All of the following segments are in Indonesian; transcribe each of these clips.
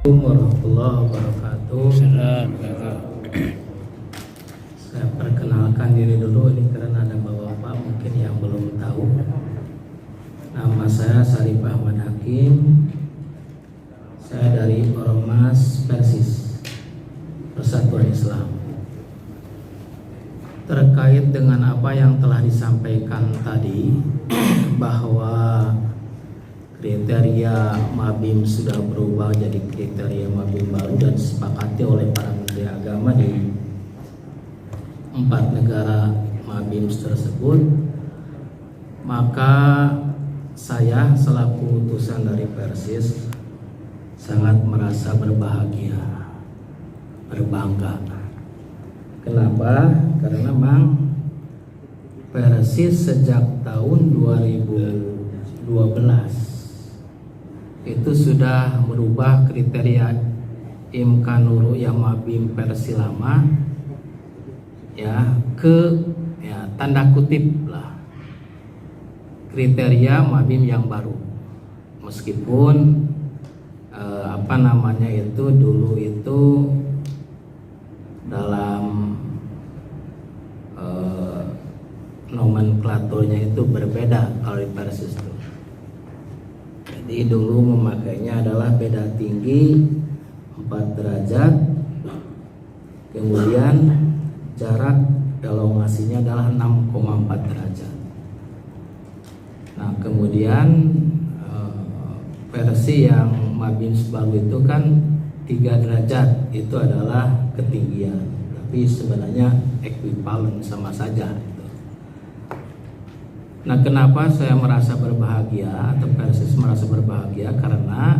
Warahmatullahi wabarakatuh. Saya perkenalkan diri dulu ini karena ada bapak-bapak mungkin yang belum tahu. Nama saya Sarif Ahmad Hakim. Saya dari Ormas Persis Persatuan Islam. Terkait dengan apa yang telah disampaikan tadi bahwa kriteria Mabim sudah berubah jadi kriteria Mabim baru dan disepakati oleh para menteri agama di 4 negara Mabim tersebut, maka saya selaku utusan dari Persis sangat merasa berbahagia, berbangga. Kenapa? Karena memang Persis sejak tahun 2012 itu sudah merubah kriteria Imkanuru yang Mabim versi lama ya ke tanda kutip lah kriteria Mabim yang baru, meskipun dulu itu dalam nomenklaturnya itu berbeda kalau di Persis itu. Jadi dulu memakainya adalah beda tinggi 4 derajat, kemudian jarak elongasinya adalah 6,4 derajat. Nah kemudian versi yang Mabim baru itu kan 3 derajat, itu adalah ketinggian, tapi sebenarnya ekuivalen sama saja. Nah, kenapa saya merasa berbahagia atau Persis merasa berbahagia? Karena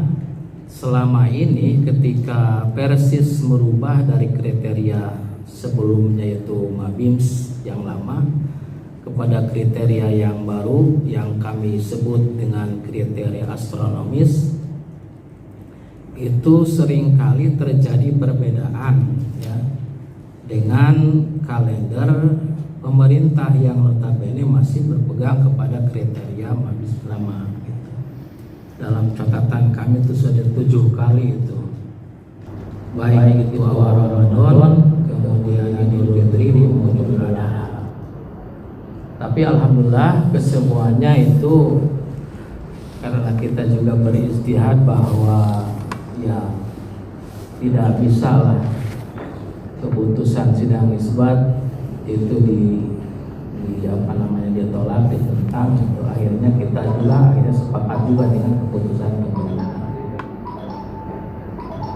selama ini ketika Persis merubah dari kriteria sebelumnya yaitu Mabims yang lama kepada kriteria yang baru yang kami sebut dengan kriteria astronomis, itu seringkali terjadi perbedaan ya dengan kalender pemerintah yang notabene masih berpegang kepada kriteria Mabim lama gitu. Dalam catatan kami itu sudah 7 kali itu, baik itu awal Ramadan, kemudian Idul Fitri maupun Idul Adha. Tapi alhamdulillah kesemuanya itu karena kita juga beristihad bahwa ya tidak bisa lah keputusan sidang isbat itu ditolak, ditentang, itu akhirnya kita juga sepakat juga dengan keputusan pemerintah.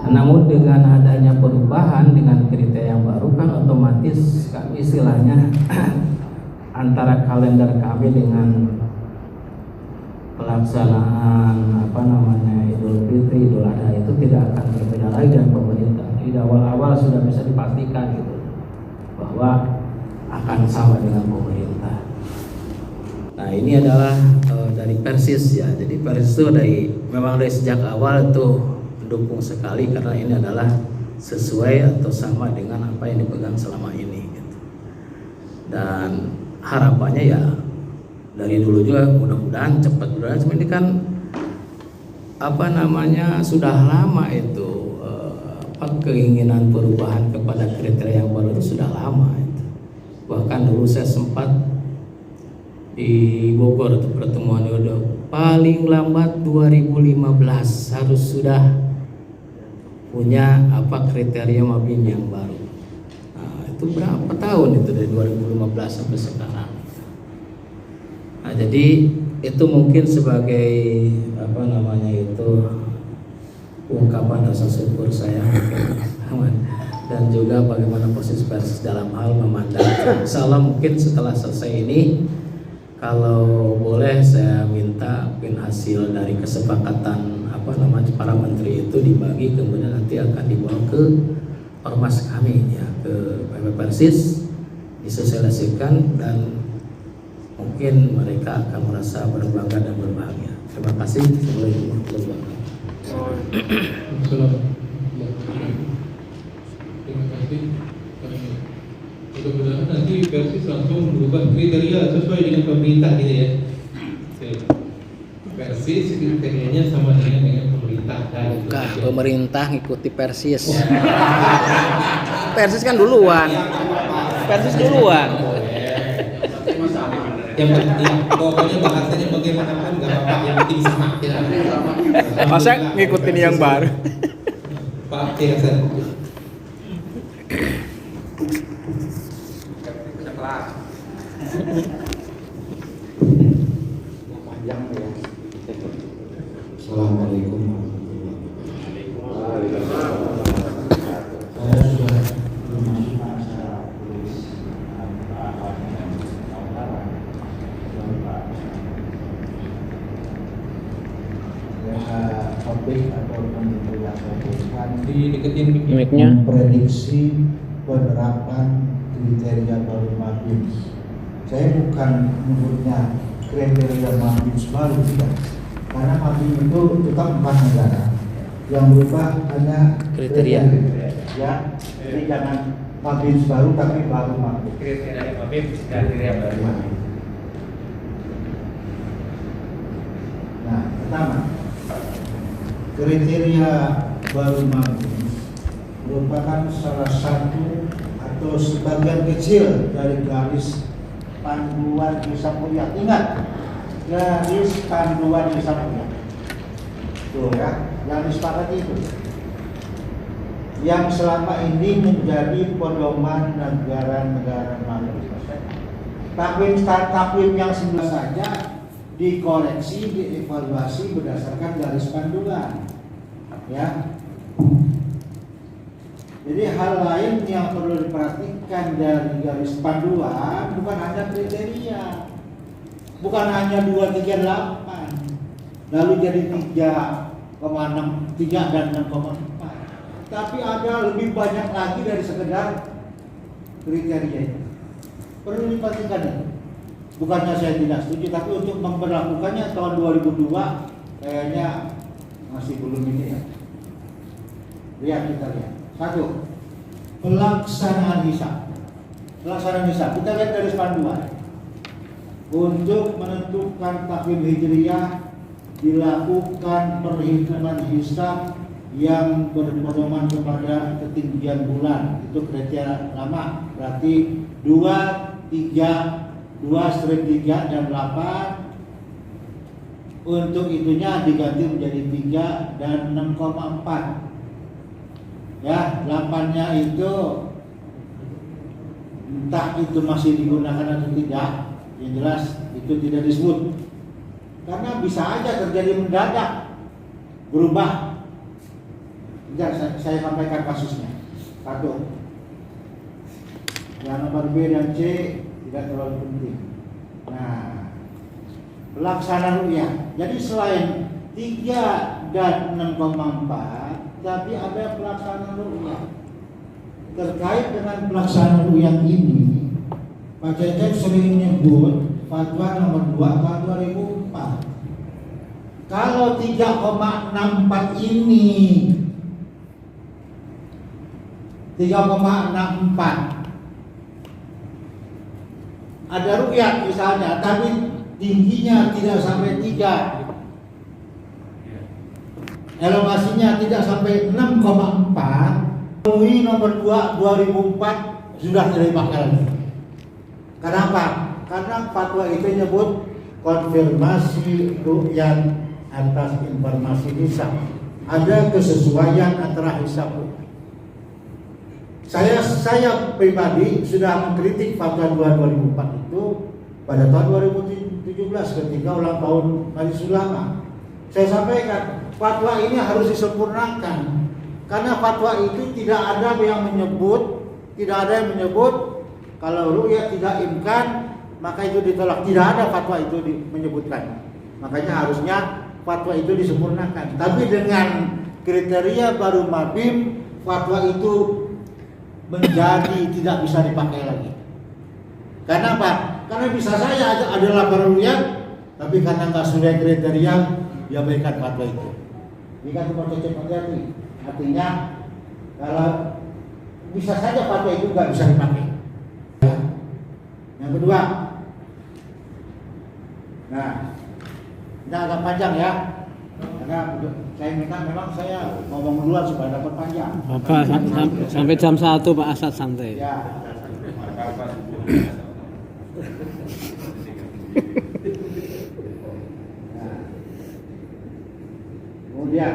Namun dengan adanya perubahan dengan kriteria yang baru kan otomatis kami istilahnya antara kalender kami dengan pelaksanaan Idul Fitri, Idul Adha itu tidak akan berbeda lagi dengan pemerintah. Di awal-awal sudah bisa dipastikan gitu bahwa akan sama dengan pemerintah. Nah ini adalah dari Persis ya. Jadi Persis itu memang dari sejak awal itu mendukung sekali karena ini adalah sesuai atau sama dengan apa yang dipegang selama ini gitu. Dan harapannya ya dari dulu juga mudah-mudahan cepat berjalan. Cuma ini kan sudah lama itu keinginan perubahan kepada kriteria yang baru itu sudah lama itu. Bahkan dulu saya sempat di Bogor itu pertemuan itu paling lambat 2015 harus sudah punya kriteria Mabim yang baru. Nah, itu berapa tahun itu dari 2015 sampai sekarang. Nah, jadi itu mungkin sebagai ungkapan rasa syukur saya dan juga bagaimana posisi Persis dalam hal memandang. Insya Allah mungkin setelah selesai ini kalau boleh saya minta hasil dari kesepakatan para menteri itu dibagi, kemudian nanti akan dibawa ke ormas kami ya, ke PP Persis, disosialisasikan dan mungkin mereka akan merasa berbangga dan berbahagia. Terima kasih. Terima kasih. Mudah-mudahan nanti Persis langsung berubah kriteria sesuai dengan pemerintah gitu ya. Persis Persis kriterianya sama dengan pemerintah dan Bukan, pemerintah ngikuti Persis. Persis kan duluan. Persis duluan. yang penting pokoknya bahasanya bagaimana kan nggak apa-apa, yang penting sama ya. Masa ngikutin yang baru? Pak ya saya. Assalamualaikum warahmatullahi wabarakatuh. Saya sudah memasukkan secara tulis awalnya kawan-kawan Bapak topik atau pembentukan yang saya Di deketin Mic-nya. memprediksi penerapan kriteria baru Mabim. Saya bukan menyebutnya kriteria Mabim baru, tidak. Karena Mabim itu tetap 4 negara. Yang berubah hanya Kriteria. Ya, jadi jangan Mabim baru tapi baru Mabim. Kriteria Mabim dan kriteria baru. Nah, pertama, kriteria baru Mabim merupakan salah satu atau sebagian kecil dari garis panduan hisab ru'yah. Ingat, garis panduan hisab ru'yah. Tuh ya, yang disepakati itu. Yang selama ini menjadi pedoman negara-negara maju. Takwim yang semula saja dikoreksi, dievaluasi berdasarkan garis panduan. Ya. Jadi hal lain yang perlu diperhatikan dari garis panduan bukan hanya kriteria, bukan hanya 238, lalu jadi 3,6, 3 dan 6,4, tapi ada lebih banyak lagi dari sekedar kriteria itu. Perlu diperhatikan itu. Bukannya saya tidak setuju, tapi untuk memperlakukannya tahun 2002 kayaknya masih belum ini ya. Lihat, kita lihat. 1. Pelaksanaan hisab. Pelaksanaan hisab. Kita lihat garis panduan. Untuk menentukan takwim hijriyah dilakukan perhitungan hisab yang berpedoman kepada ketinggian bulan. Itu kriteria lama. Berarti 2, 3, 2/3 dan 8. Untuk itunya diganti menjadi 3 dan 6,4. Ya, 8-nya itu entah itu masih digunakan atau tidak, yang jelas itu tidak disebut. Karena bisa aja terjadi mendadak berubah. Bentar, saya sampaikan kasusnya. 1. Yang nomor B dan C tidak terlalu penting. Nah, pelaksanaan ru'yah. Jadi selain 3 dan 6,4, tapi ada pelaksanaan ru'yah. Terkait dengan pelaksanaan ru'yah ini, Pak Cecep sering menyebut fatwa nomor 2 tahun 2004. Kalau 3,64 ini 3,64 ada ru'yah misalnya, tapi tingginya tidak sampai 3, elevasinya tidak sampai 6,4, UI nomor 2 2004 sudah tidak dipakai lagi. Kenapa? Karena fatwa itu menyebut konfirmasi ru'yah atas informasi hisab. Ada kesesuaian antara hisab. Saya pribadi sudah mengkritik fatwa 2004 itu pada tahun 2017 ketika ulang tahun Majelis Ulama. Saya sampaikan fatwa ini harus disempurnakan karena fatwa itu tidak ada yang menyebut kalau ru'yah tidak imkan maka itu ditolak. Tidak ada fatwa itu menyebutkan. Makanya harusnya fatwa itu disempurnakan. Tapi dengan kriteria baru Mabim, fatwa itu menjadi tidak bisa dipakai lagi. Karena apa? Karena bisa saja ada laporan ru'yah, tapi karena nggak sesuai kriteria dia berikan fatwa itu. Ini kan cuma hati-hati. Artinya kalau bisa saja fatwa itu nggak bisa dipakai. Yang kedua, nah Ini agak panjang ya. Karena saya minta memang saya ngomong duluan supaya dapat panjang. Bapak sampai jam 1 Pak Asad santai. Ya. Nah. Kemudian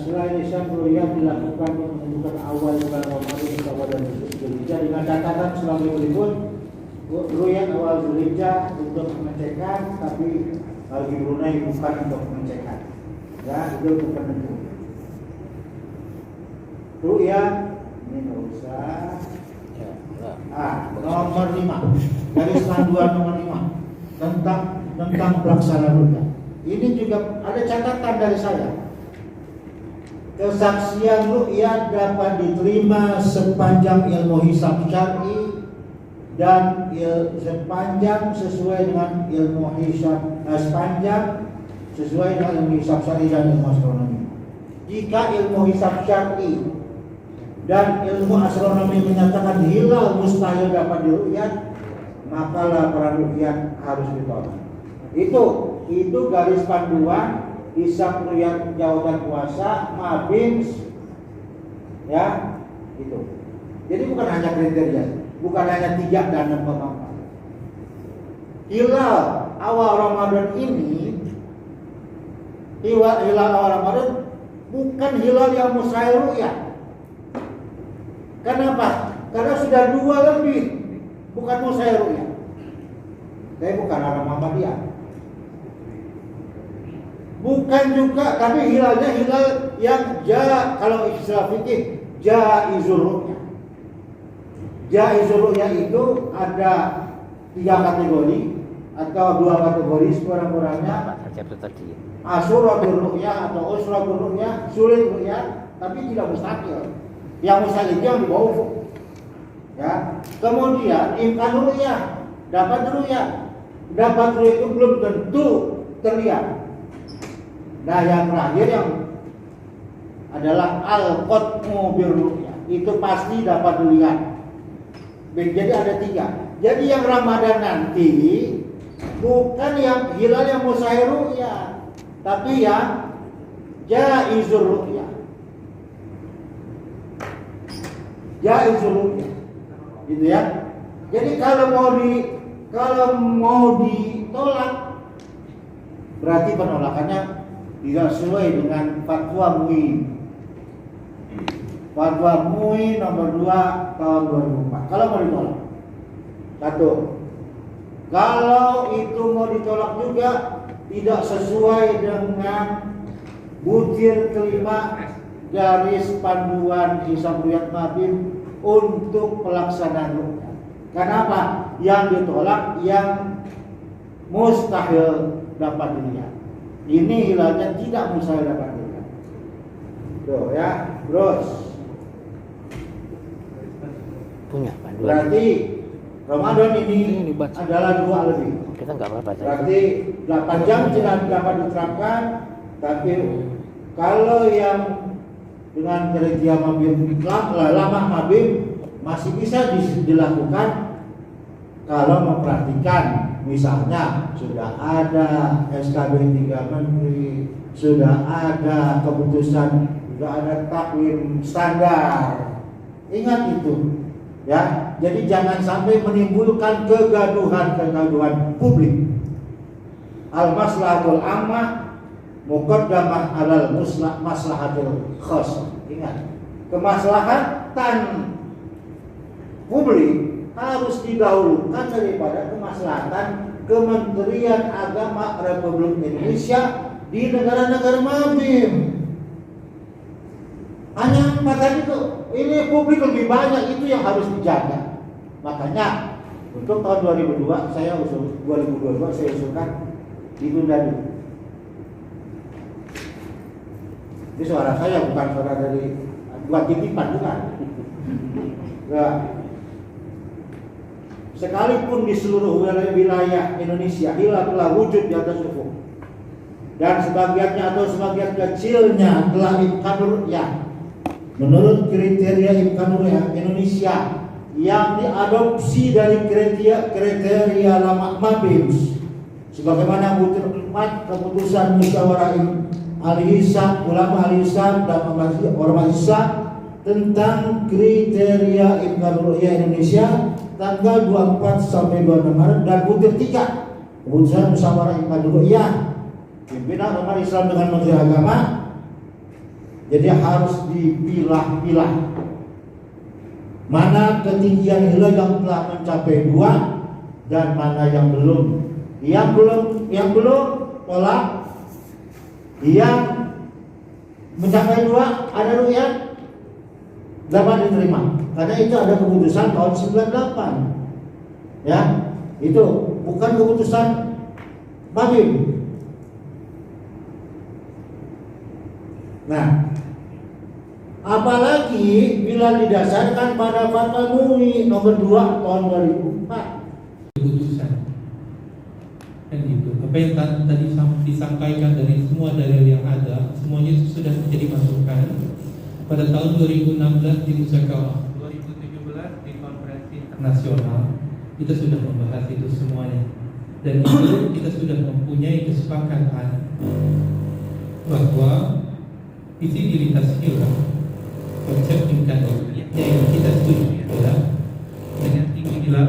selain Islam ru'yah dilakukan menentukan awal bulan Ramadan kepada Zulhijjah dengan catatan sebagai berikut. Ru'yah awal Zulhijjah untuk pengecekan, tapi bagi Brunei bukan untuk pengecekan. Ya, itu bukan tentu. Ru'yah ini nggak usah. Nomor 5 garis panduan nomor 5 tentang pelaksanaan ru'yah. Ini juga ada catatan dari saya. Kesaksian ru'yah dapat diterima sepanjang ilmu hisab syar'i dan sepanjang sesuai dengan ilmu hisab sepanjang sesuai dengan ilmu hisab syar'i dan ilmu astronomi. Jika ilmu hisab syar'i dan ilmu astronomi menyatakan hilal mustahil dapat diru'yat, maka laporan ru'yat harus ditolak. Itu garis panduan hisab ru'yat jauh dan puasa mabim ya itu. Jadi bukan hanya kriteria, bukan hanya 3 dan 4. Hilal awal Ramadan ini, hilal awal Ramadan bukan hilal yang mustahil ru'yat. Kenapa? Karena sudah 2 lebih, bukan mustahil ru'yat. Saya bukan orang Muhammadiyah. Bukan juga, tapi hilalnya hilal yang kalau istilah fikih jaizur ru'yah. Jaizur ru'yah itu ada 3 kategori atau 2 kategori sekurang-kurangnya. Asyuratul ru'yah atau usratul ru'yah, sulit ru'yah, tapi tidak mustahil. Yang mustahil itu yang dibawa. Ya. Kemudian imkan ru'yah, dapat ru'yah itu belum tentu terlihat. Nah, yang terakhir yang adalah al-qat'u bir-ru'yah, itu pasti dapat dilihat. Jadi ada 3. Jadi yang Ramadan nanti bukan yang hilal yang mustahil ru'yah, tapi yang jaizur ru'yah. Jaizur ru'yah. Gitu ya. Jadi kalau mau ditolak, berarti penolakannya tidak sesuai dengan fatwa MUI. Fatwa MUI nomor 2 tahun 2004. Kalau mau ditolak, 1. Kalau itu mau ditolak juga tidak sesuai dengan butir kelima garis panduan hisab ru'yat mabim untuk pelaksanaan ru'yah. Kenapa? Yang ditolak yang mustahil dapat dilihat. Ini hilalnya tidak mustahil dapat dilihat. Tuh ya, terus. Punya panduan. Berarti Ramadan ini adalah 2 lebih. Kita nggak apa-apa. Berarti 8 jam tidak dapat diterapkan, tapi kalau yang dengan kriteria mabim lama mabim masih bisa dilakukan kalau memperhatikan. Misalnya sudah ada SKB 3 Menteri, sudah ada keputusan, sudah ada takwim standar. Ingat itu, ya. Jadi jangan sampai menimbulkan kegaduhan publik. Al-maslahatul ammah muqaddamah alal maslahatil khas. Ingat, kemaslahatan publik harus didahulukan daripada kemaslahatan Kementerian Agama Republik Indonesia di negara-negara mabim. Hanya maka itu, ini publik lebih banyak, itu yang harus dijaga. Makanya untuk tahun 2022 saya usulkan ditunda dulu. Ini suara saya bukan suara dari buat titipan, bukan. Nah, sekalipun di seluruh wilayah Indonesia hilal telah wujud di atas ufuk dan sebagiannya atau sebagian kecilnya telah imkan ru'yah menurut kriteria imkan ru'yah Indonesia yang diadopsi dari kriteria lama mabim sebagaimana butir 4 keputusan musyawarah al-hisab, ulama al-hisab dan ormas hisab tentang kriteria Imkanul Ru'yah Indonesia tanggal 24 sampai 26 Maret, dan butir 3 keputusan musyawarah Imkanul Ru'yah pimpinan umat Islam dengan Menteri Agama. Jadi harus dipilah-pilah mana ketinggian hilal yang telah mencapai 2 dan mana yang belum. Yang belum tolak, yang mencapai 2 ada ru'yah dapat diterima, karena itu ada keputusan tahun 98 ya, itu bukan keputusan Babim. Nah, apalagi bila didasarkan pada Fatwa MUI nomor 2 tahun 2004. Keputusan kan gitu. Apa yang tadi disampaikan dari semua dalil yang ada, semuanya itu sudah menjadi masukan pada tahun 2016 di Musyawarah, 2017 di konferensi internasional kita sudah membahas itu semuanya, dan itu kita sudah mempunyai kesepakatan bahwa visibilitas hilal, konsep Imkanul Ru'yah yang kita setuju adalah dengan tinggi hilal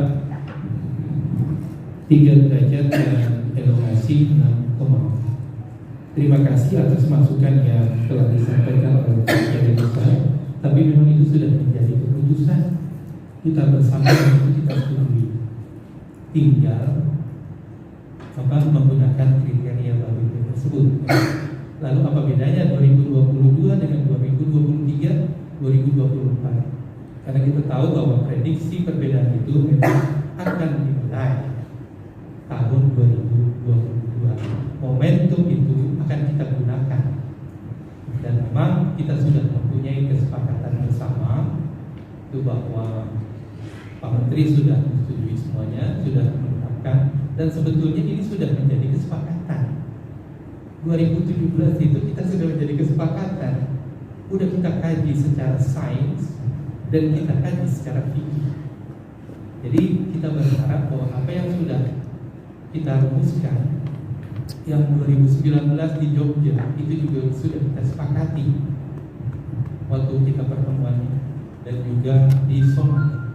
3 derajat dan elongasi 6,4. Terima kasih atas masukan yang telah disampaikan oleh Pak Kiai Besar, tapi memang itu sudah menjadi keputusan kita bersama, itu kita setujui. Tinggal menggunakan kriteria baru tersebut. Lalu apa bedanya 2022 dengan 2023, 2024? Karena kita tahu bahwa prediksi perbedaan itu memang akan dimulai tahun 2022. Momentum itu akan kita gunakan, dan memang kita sudah mempunyai kesepakatan bersama itu bahwa Pak Menteri sudah menyetujui semuanya, sudah menetapkan, dan sebetulnya ini sudah menjadi kesepakatan. 2017 itu kita sudah menjadi kesepakatan, udah kita kaji secara sains dan kita kaji secara fikih. Jadi kita berharap bahwa apa yang sudah kita rumuskan yang 2019 di Jogja itu juga sudah kita sepakati waktu kita pertemuan dan juga di Solo.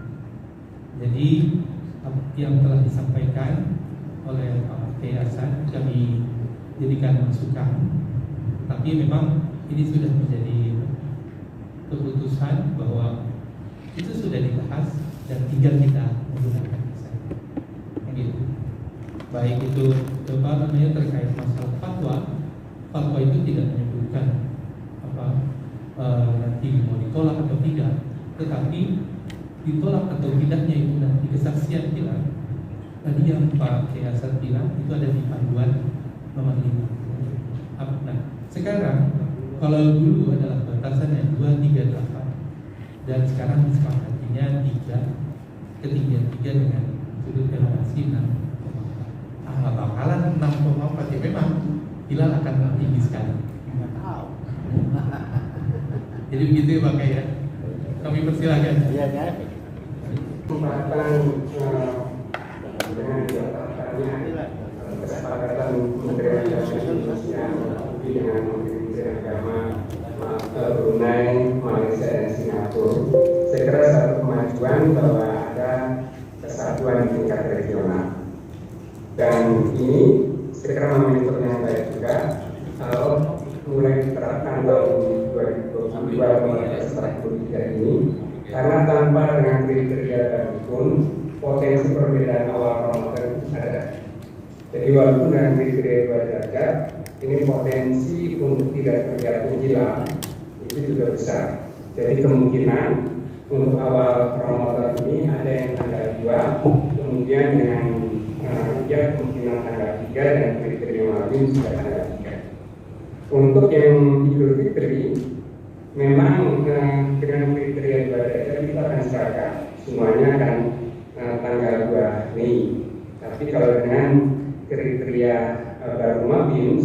Jadi yang telah disampaikan oleh Pak Kiai Hasan kami jadikan masukan, tapi memang ini sudah menjadi keputusan bahwa itu sudah dibahas dan tinggal kita menggunakan gitu. Baik itu terkait masalah fatwa itu tidak menyebutkan nanti mau ditolak atau tidak, tetapi ditolak atau tidaknya itu nanti kesaksian bilang tadi yang Pak Kiai Hasan bilang itu ada di panduan nomor 5. Nah, sekarang kalau dulu adalah batasannya 238 dan sekarang disepakatinya 3 ketinggian 3 dengan sudut elongasi 6,4. Nggak bakalan 6,4 ya, memang hilal akan tinggi sekali. Nggak tahu. Jadi begitu ya Pak Kiai ya. Kami persilakan. Iya kan? Kesepakatan Kementerian Agama dengan Kementerian Agama Brunei, Malaysia dan Singapura. Saya kira satu kemajuan bahwa ada kesatuan di tingkat regional, dan ini saya kira momentum yang baik juga kalau mulai diterapkan tahun 2022 setelah 2023 ini, karena tanpa dengan kriteria baru pun potensi perbedaan awal Ramadan ada. Jadi walaupun dengan kriteria 2 derajat, ini potensi untuk tidak terjatuh hilal itu juga besar. Jadi kemungkinan untuk awal Ramadan ini ada yang tanggal 2, kemudian dengan kemungkinan tanggal 3 dan kriteria Mabim juga tanggal 3. Untuk yang Idul Fitri, memang dengan kriteria 2 derajat kita akan serahkan semuanya akan tanggal 2 Mei. Tapi kalau dengan kriteria baru Mabim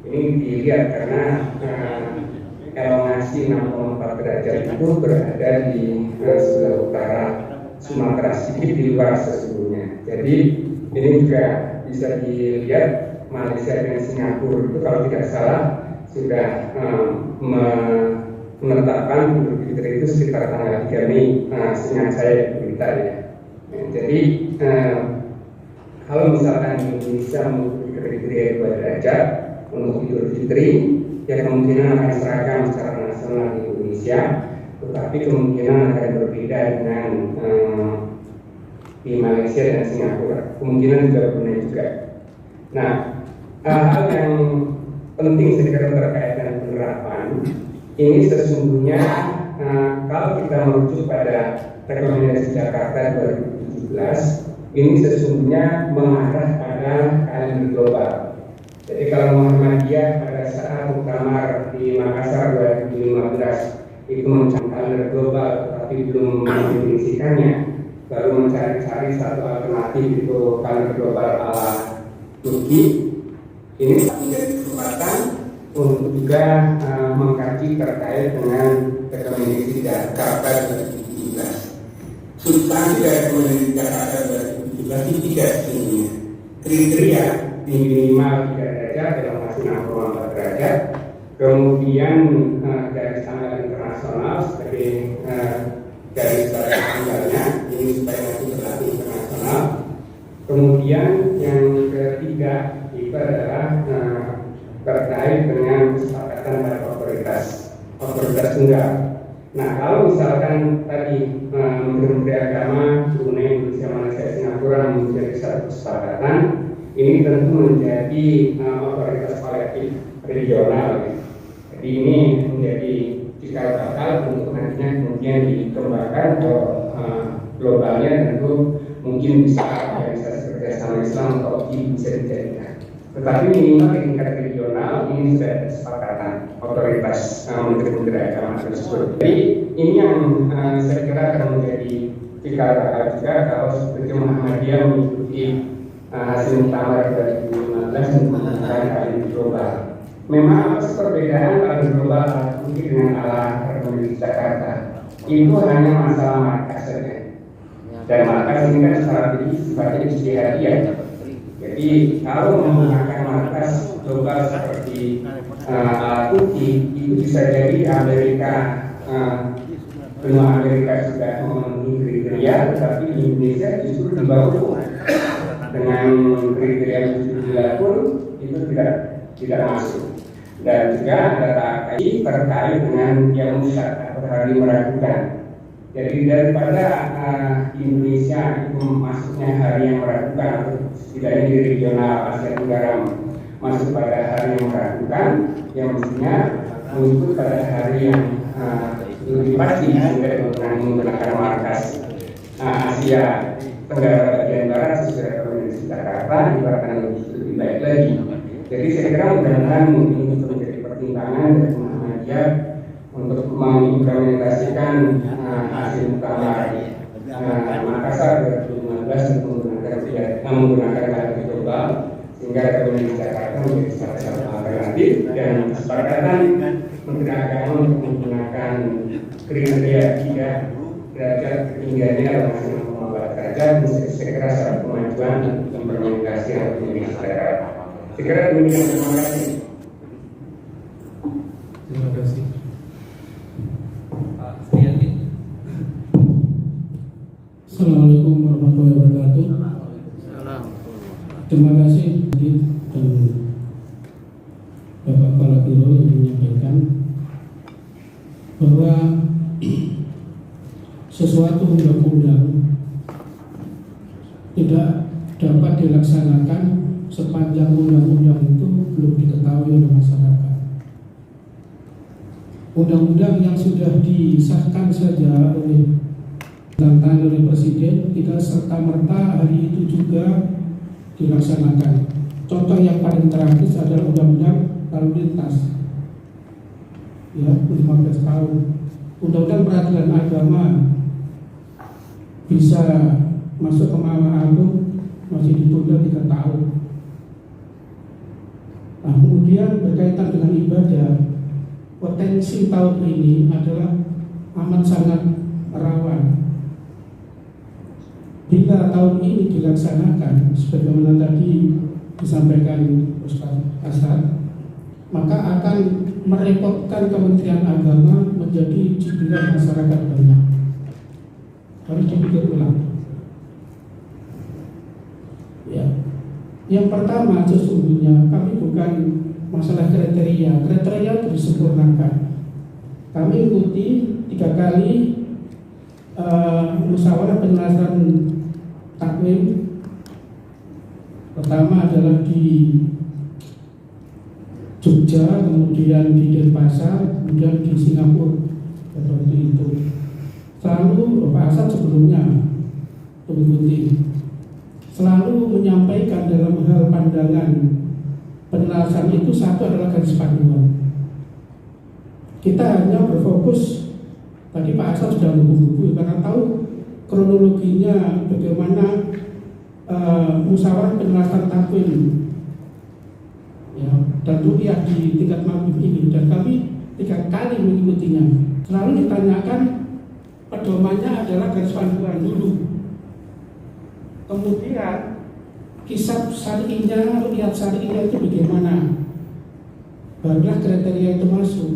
ini dilihat karena elongasi 6,4 derajat itu berada di sebelah utara Sumatera, sedikit di luar sesungguhnya. Jadi Ini juga bisa dilihat Malaysia dan Singapura itu kalau tidak salah sudah menetapkan Idul Fitri itu sekitar tanggal 3 Mei, seingat saya berita ya. Jadi kalau misalkan Indonesia mengikuti kriteria 2 derajat untuk Idul Fitri, ya kemungkinan akan seragam secara nasional di Indonesia, tetapi kemungkinan akan berbeda dengan di Malaysia dan Singapura. Kemungkinan juga benar juga. Nah, hal yang penting saya kira terkait dengan penerapan ini sesungguhnya kalau kita merujuk pada rekomendasi Jakarta 2017, ini sesungguhnya mengarah pada kalender global. Jadi kalau Muhammadiyah pada saat muktamar di Makassar 2015 itu mencari kalender global tapi belum mendefinisikannya, baru mencari-cari satu alternatif itu kalender global ala Turki. Ini menjadi kesempatan untuk juga mengkaji terkait dengan rekomendasi Jakarta 2017. Substansi dari rekomendasi Jakarta 2017 ini tidak sesungguhnya. Kriteria minimal 3 derajat dalam masih 6,4 derajat. Kemudian garis tanggal internasional sebagai garis tanggalnya ini supaya masih berlaku internasional. Kemudian yang ketiga itu adalah terkait dengan kesepakatan pada otoritas tunggal. Nah, kalau misalkan tadi Menteri Agama Brunei, Indonesia, Malaysia, Singapura menjadi satu kesepakatan, ini tentu menjadi otoritas kolektif regional. Jadi ini menjadi cikal bakal untuk nantinya kemudian dikembangkan ke globalnya, tentu mungkin bisa organisasi kerjasama Islam atau OIC bisa dijadikan. Tetapi minimal di tingkat regional ini sudah ada kesepakatan otoritas menteri-menteri agama tersebut. Jadi ini yang saya kira akan menjadi cikal bakal juga kalau seperti Muhammadiyah mengikuti hasil muktamar 2015 untuk menggunakan kalender global. Memang apa perbedaan kalender global mungkin dengan ala rekomendasi Jakarta? Itu hanya masalah markas saja. Dan markas ini kan secara sifatnya ijtihadiyah. Jadi kalau menggunakan markas global seperti Turki, itu bisa jadi Amerika, benua Amerika sudah memenuhi kriteria, tetapi di Indonesia justru di bawah dengan kriteria yang sudah pun itu tidak masuk. Dan juga ada terkait dengan yang musyak atau hari meragukan. Jadi daripada Indonesia itu masuknya hari yang meragukan, setidaknya di regional Asia Tenggara masuk pada hari yang meragukan, yang mestinya mengikut pada hari yang lebih pasti dengan menggunakan markas Asia Tenggara bagian barat sesuai rekomendasi Jakarta ibaratkan lebih baik lagi. Jadi saya kira mudah-mudahan ini itu menjadi pertimbangan dari Muhammadiyah untuk mengimplementasikan hasil muktamar Makassar 2015 untuk menggunakan kalender global sehingga rekomendasi Jakarta menjadi salah satu alternatif dan kesepakatan Menteri Agama untuk menggunakan kriteria 3 derajat ketinggiannya adalah masih 6,4 derajat. Saya kira satu kemajuan implementasi yang lebih masyarakat. Saya kira demikian. Terima kasih. Terima kasih. Pak Setiati. Assalamualaikum warahmatullahi wabarakatuh. Terima kasih dan Bapak Kepala Biro yang menyampaikan bahwa sesuatu undang-undang tidak dapat dilaksanakan sepanjang undang-undang itu belum diketahui oleh masyarakat. Undang-undang yang sudah disahkan saja ditandatangani oleh Presiden tidak serta-merta hari itu juga dilaksanakan. Contoh yang paling tragis adalah Undang-Undang Lalu Lintas, ya 15 tahun. Undang-Undang Peradilan Agama bisa masuk ke Mahkamah Agung masih ditunda 3 tahun. Nah, kemudian berkaitan dengan ibadah, potensi tahun ini adalah amat sangat rawan. bila tahun ini dilaksanakan sebagaimana tadi disampaikan Ustaz Asad, maka akan merepotkan Kementerian Agama menjadi cibiran masyarakat banyak. Harus dipikir ulang. Ya. Yang pertama sesungguhnya kami bukan masalah kriteria disempurnakan. Kami ikuti 3 kali musyawarah penyelesaian takwim. Pertama adalah di Jogja, kemudian di Denpasar, kemudian di Singapura. Seperti itu. Selalu Pak Asad sebelumnya mengikuti, selalu menyampaikan dalam hal pandangan penjelasan itu satu adalah garis panduan. Kita hanya berfokus, tadi Pak Asad sudah menghubungi karena tahu kronologinya bagaimana musyawarah penjelasan takwim ya, dan rupiah di tingkat mabim ini, dan kami 3 kali mengikutinya. Selalu ditanyakan pedomannya adalah garis panduan dulu, kemudian kisah syari'inya, rupiah syari'inya itu bagaimana, barulah kriteria itu masuk.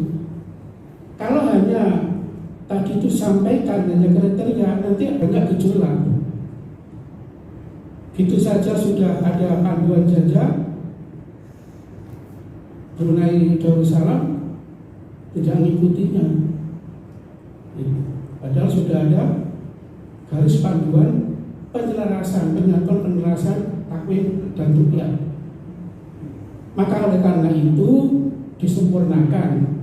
Kalau hanya tadi itu sampaikan hanya kriteria, nanti agak gejolak. Gitu saja sudah ada panduan saja, Brunei Darussalam tidak mengikutinya. Padahal sudah ada garis panduan penjelasan takwim dan rupiah. Maka oleh karena itu disempurnakan.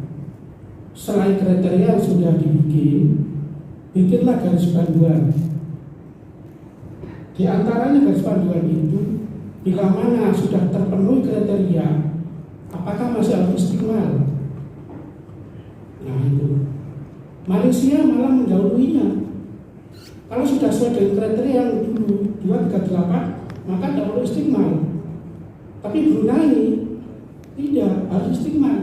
Selain kriteria yang sudah bikinlah garis panduan. Di antaranya garis panduan itu, bila mana sudah terpenuhi kriteria, apakah masih harus istiqmal? Nah itu. Malaysia malah mendahuluinya. Kalau sudah sesuai dengan kriteria yang dulu 238, maka tidak perlu istiqmal. Tapi Brunei tidak, harus istiqmal.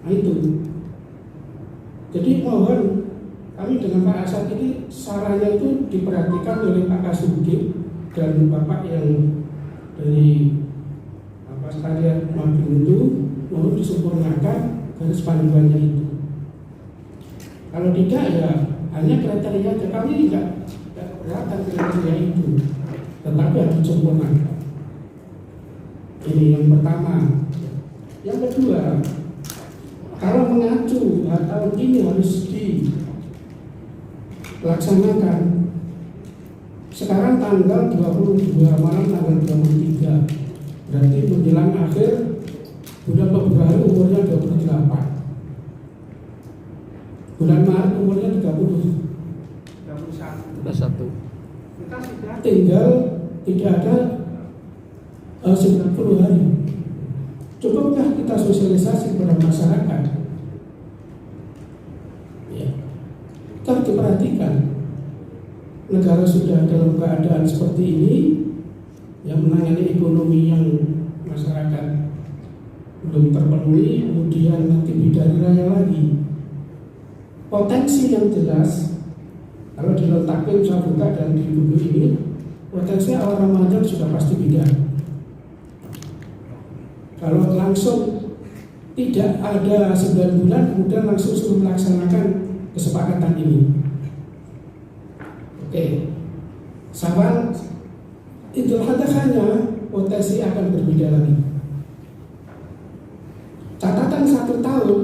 Nah itu. Jadi mohon kami dengan Pak Asad ini sarannya itu diperhatikan oleh Pak Kasubdit dan Bapak yang dari sekalian mabim itu, mohon disempurnakan garis panduannya itu. Kalau tidak ya hanya kriteria, kami tidak keberatan kriteria itu, tetapi harus disempurnakan. Ini yang pertama. Yang kedua, kalau mengacu tahun ini harus dilaksanakan. Sekarang tanggal 22 malam tanggal 23, berarti menjelang akhir bulan Februari umurnya 28. Bulan Maret umurnya 31. Kita sudah tinggal tidak ada 90 hari. Cukupkah kita sosialisasi kepada masyarakat? Ya. Kita diperhatikan. Negara sudah dalam keadaan seperti ini, yang menangani ekonomi yang masyarakat belum terpenuhi, kemudian nanti bidari raya lagi. Potensi yang jelas, kalau di takwim saya buka dan di buku ini, potensi awal Ramadan sudah pasti beda. Kalau langsung tidak ada 9 bulan, kemudian langsung suruh melaksanakan kesepakatan ini. Oke, Syawal Idul Adha-nya potensi akan berbeda lagi. Catatan 1 tahun,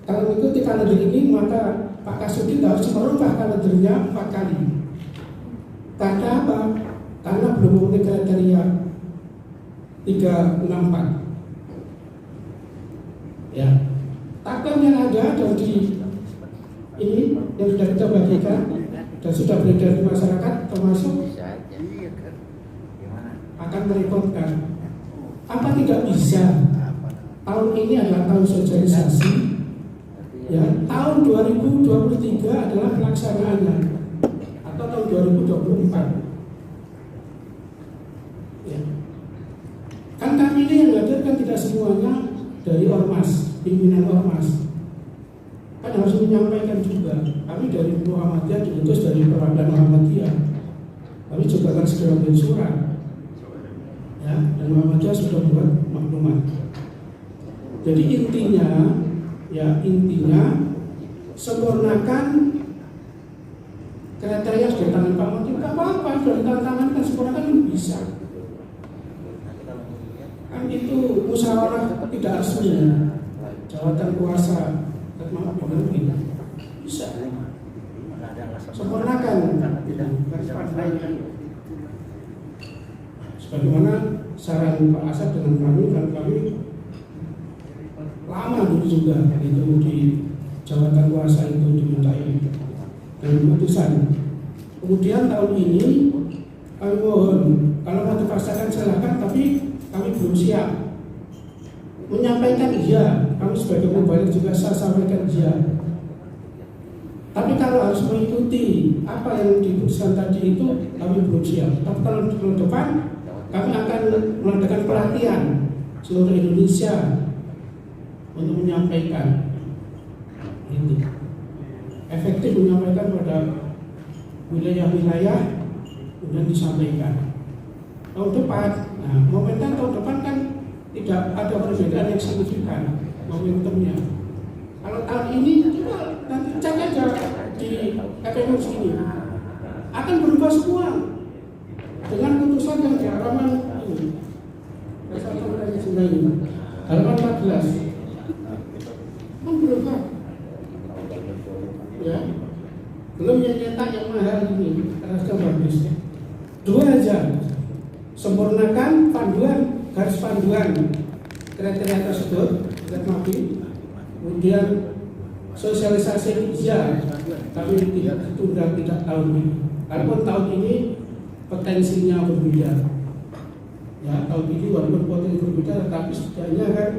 kalau mengikuti kalender ini maka Pak Kasubdit harus merubah kalendernya 4 kali. Karena apa? Karena belum memenuhi kriteria 364. Ya, takvim yang ada dan di ini yang sudah kita bagikan dan sudah beredar di masyarakat termasuk akan merepotkan. Apa tidak bisa? Tahun ini adalah tahun sosialisasi. Ya, tahun 2023 adalah pelaksanaannya atau tahun 2024. Ya. Kan kami ini yang hadir kan tidak semuanya dari ormas, pimpinan ormas. Kan harus menyampaikan juga. Kami dari Muhammadiyah diutus dari perwakilan Muhammadiyah. Kami juga akan segera bikin surat, ya, dan Muhammadiyah sudah membuat maklumat. Jadi intinya sempurnakan kriteria sudah tangan Pak Menteri, nggak apa-apa, sudah tangan kan sempurnakan bisa. Kan itu musyawarah tidak resmi, jabatan kuasa, bisa sempurnakan, sebagaimana saran Pak Asad dengan kami, dan kami lama dulu juga itu di jabatan kuasa itu dimintai dan keputusan. Kemudian tahun ini kami mohon kalau mau dipaksakan silakan, tapi kami belum siap menyampaikan iya. Kami sebagai pembalik juga saya sampaikan iya. Tapi kalau harus mengikuti apa yang diputuskan tadi itu kami belum siap. Tapi kalau tahun depan kami akan mengadakan pelatihan seluruh Indonesia untuk menyampaikan ini, efektif menyampaikan pada wilayah-wilayah kemudian disampaikan. Tahun depan, nah momentum tahun depan kan tidak ada perbedaan yang signifikan momentumnya. Kalau tahun ini kita nanti cek aja di KPU sini akan berubah semua dengan putusan yang di halaman ini, halaman 14 kan berubah, ya. Belum yang nyetak yang mahal ini, rasanya bagus. Dua aja, sempurnakan panduan, garis panduan kriteria tersebut, kemudian sosialisasi iya, tapi tidak ditunda, tidak tahun ini. Walaupun tahun ini potensinya berbeda, ya tahun ini walaupun potensi berbeda, tetapi setidaknya kan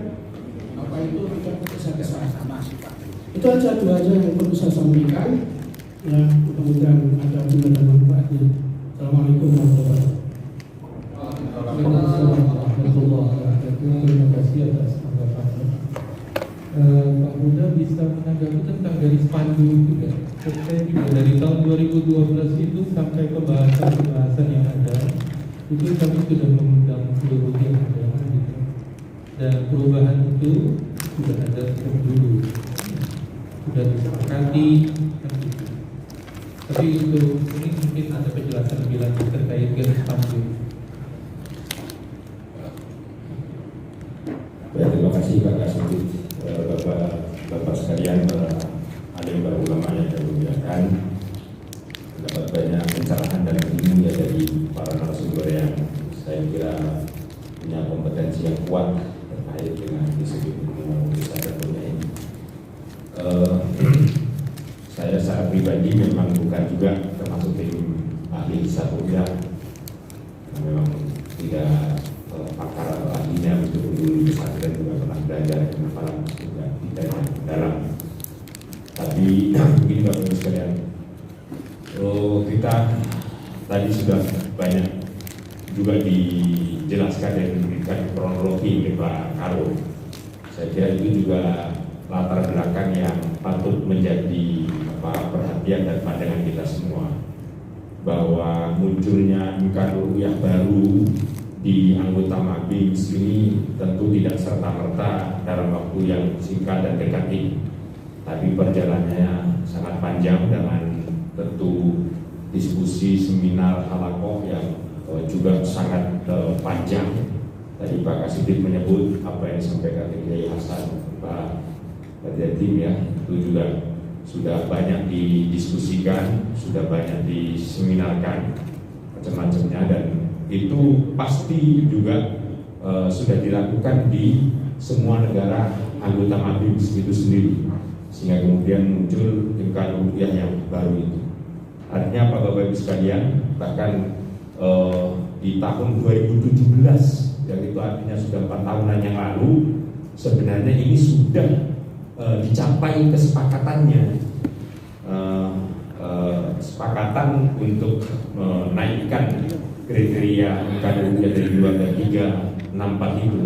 apa itu tidak bisa sama. Itu aja dua aja yang perlu saya sampaikan. Ya, mudah-mudahan ada guna dan manfaatnya. Assalamualaikum warahmatullahi wabarakatuh. Terima kasih atas tanggapannya. Pak Huda bisa menanggapi tentang garis pandu itu ya? Saya juga dari tahun 2012 itu sampai pembahasan yang ada itu kami sudah mengundang seluruh yang ada gitu. Dan perubahan itu sudah ada sejak dulu, sudah disepakati kan gitu. Tapi untuk ini mungkin ada penjelasan lebih lanjut terkait garis pandu. Ya, terima kasih Pak Kasubit, Bapak sekalian, para alim, para ulama yang kami muliakan. Dapat banyak pencerahan dan ilmu ya dari para narasumber yang saya kira punya kompetensi yang kuat terkait dengan isu wisata dunia ini. Saya secara pribadi memang bukan juga termasuk tim ahli wisata dunia, memang tidak pakar atau ahlinya untuk dulu pesantren, juga pernah belajar para juga tidak dalam. Tapi begini Bapak Ibu sekalian, kita tadi sudah banyak juga dijelaskan dan diberikan kronologi oleh Pak Karo. Saya kira itu juga latar belakang yang patut menjadi perhatian dan pandangan kita semua, bahwa munculnya imkan ru'yah baru di anggota Mabims ini tentu tidak serta-merta dalam waktu yang singkat dan dekat ini, tapi perjalanannya sangat panjang dengan tentu diskusi, seminar, halakoh yang juga sangat panjang. Tadi Pak Kasubit menyebut apa yang disampaikan oleh Kiai Hasan, Pak Jatim ya, itu juga sudah banyak didiskusikan, sudah banyak diseminarkan macam-macamnya, dan itu pasti juga sudah dilakukan di semua negara anggota Mabims itu sendiri, sehingga kemudian muncul imkan ru'yah yang baru itu. Artinya apa Bapak Ibu sekalian, bahkan di tahun 2017, yang itu artinya sudah 4 tahunan yang lalu, sebenarnya ini sudah dicapai kesepakatannya, kesepakatan untuk menaikkan kriteria imkan ru'yah dari 2 ke 3, 6, 4 itu.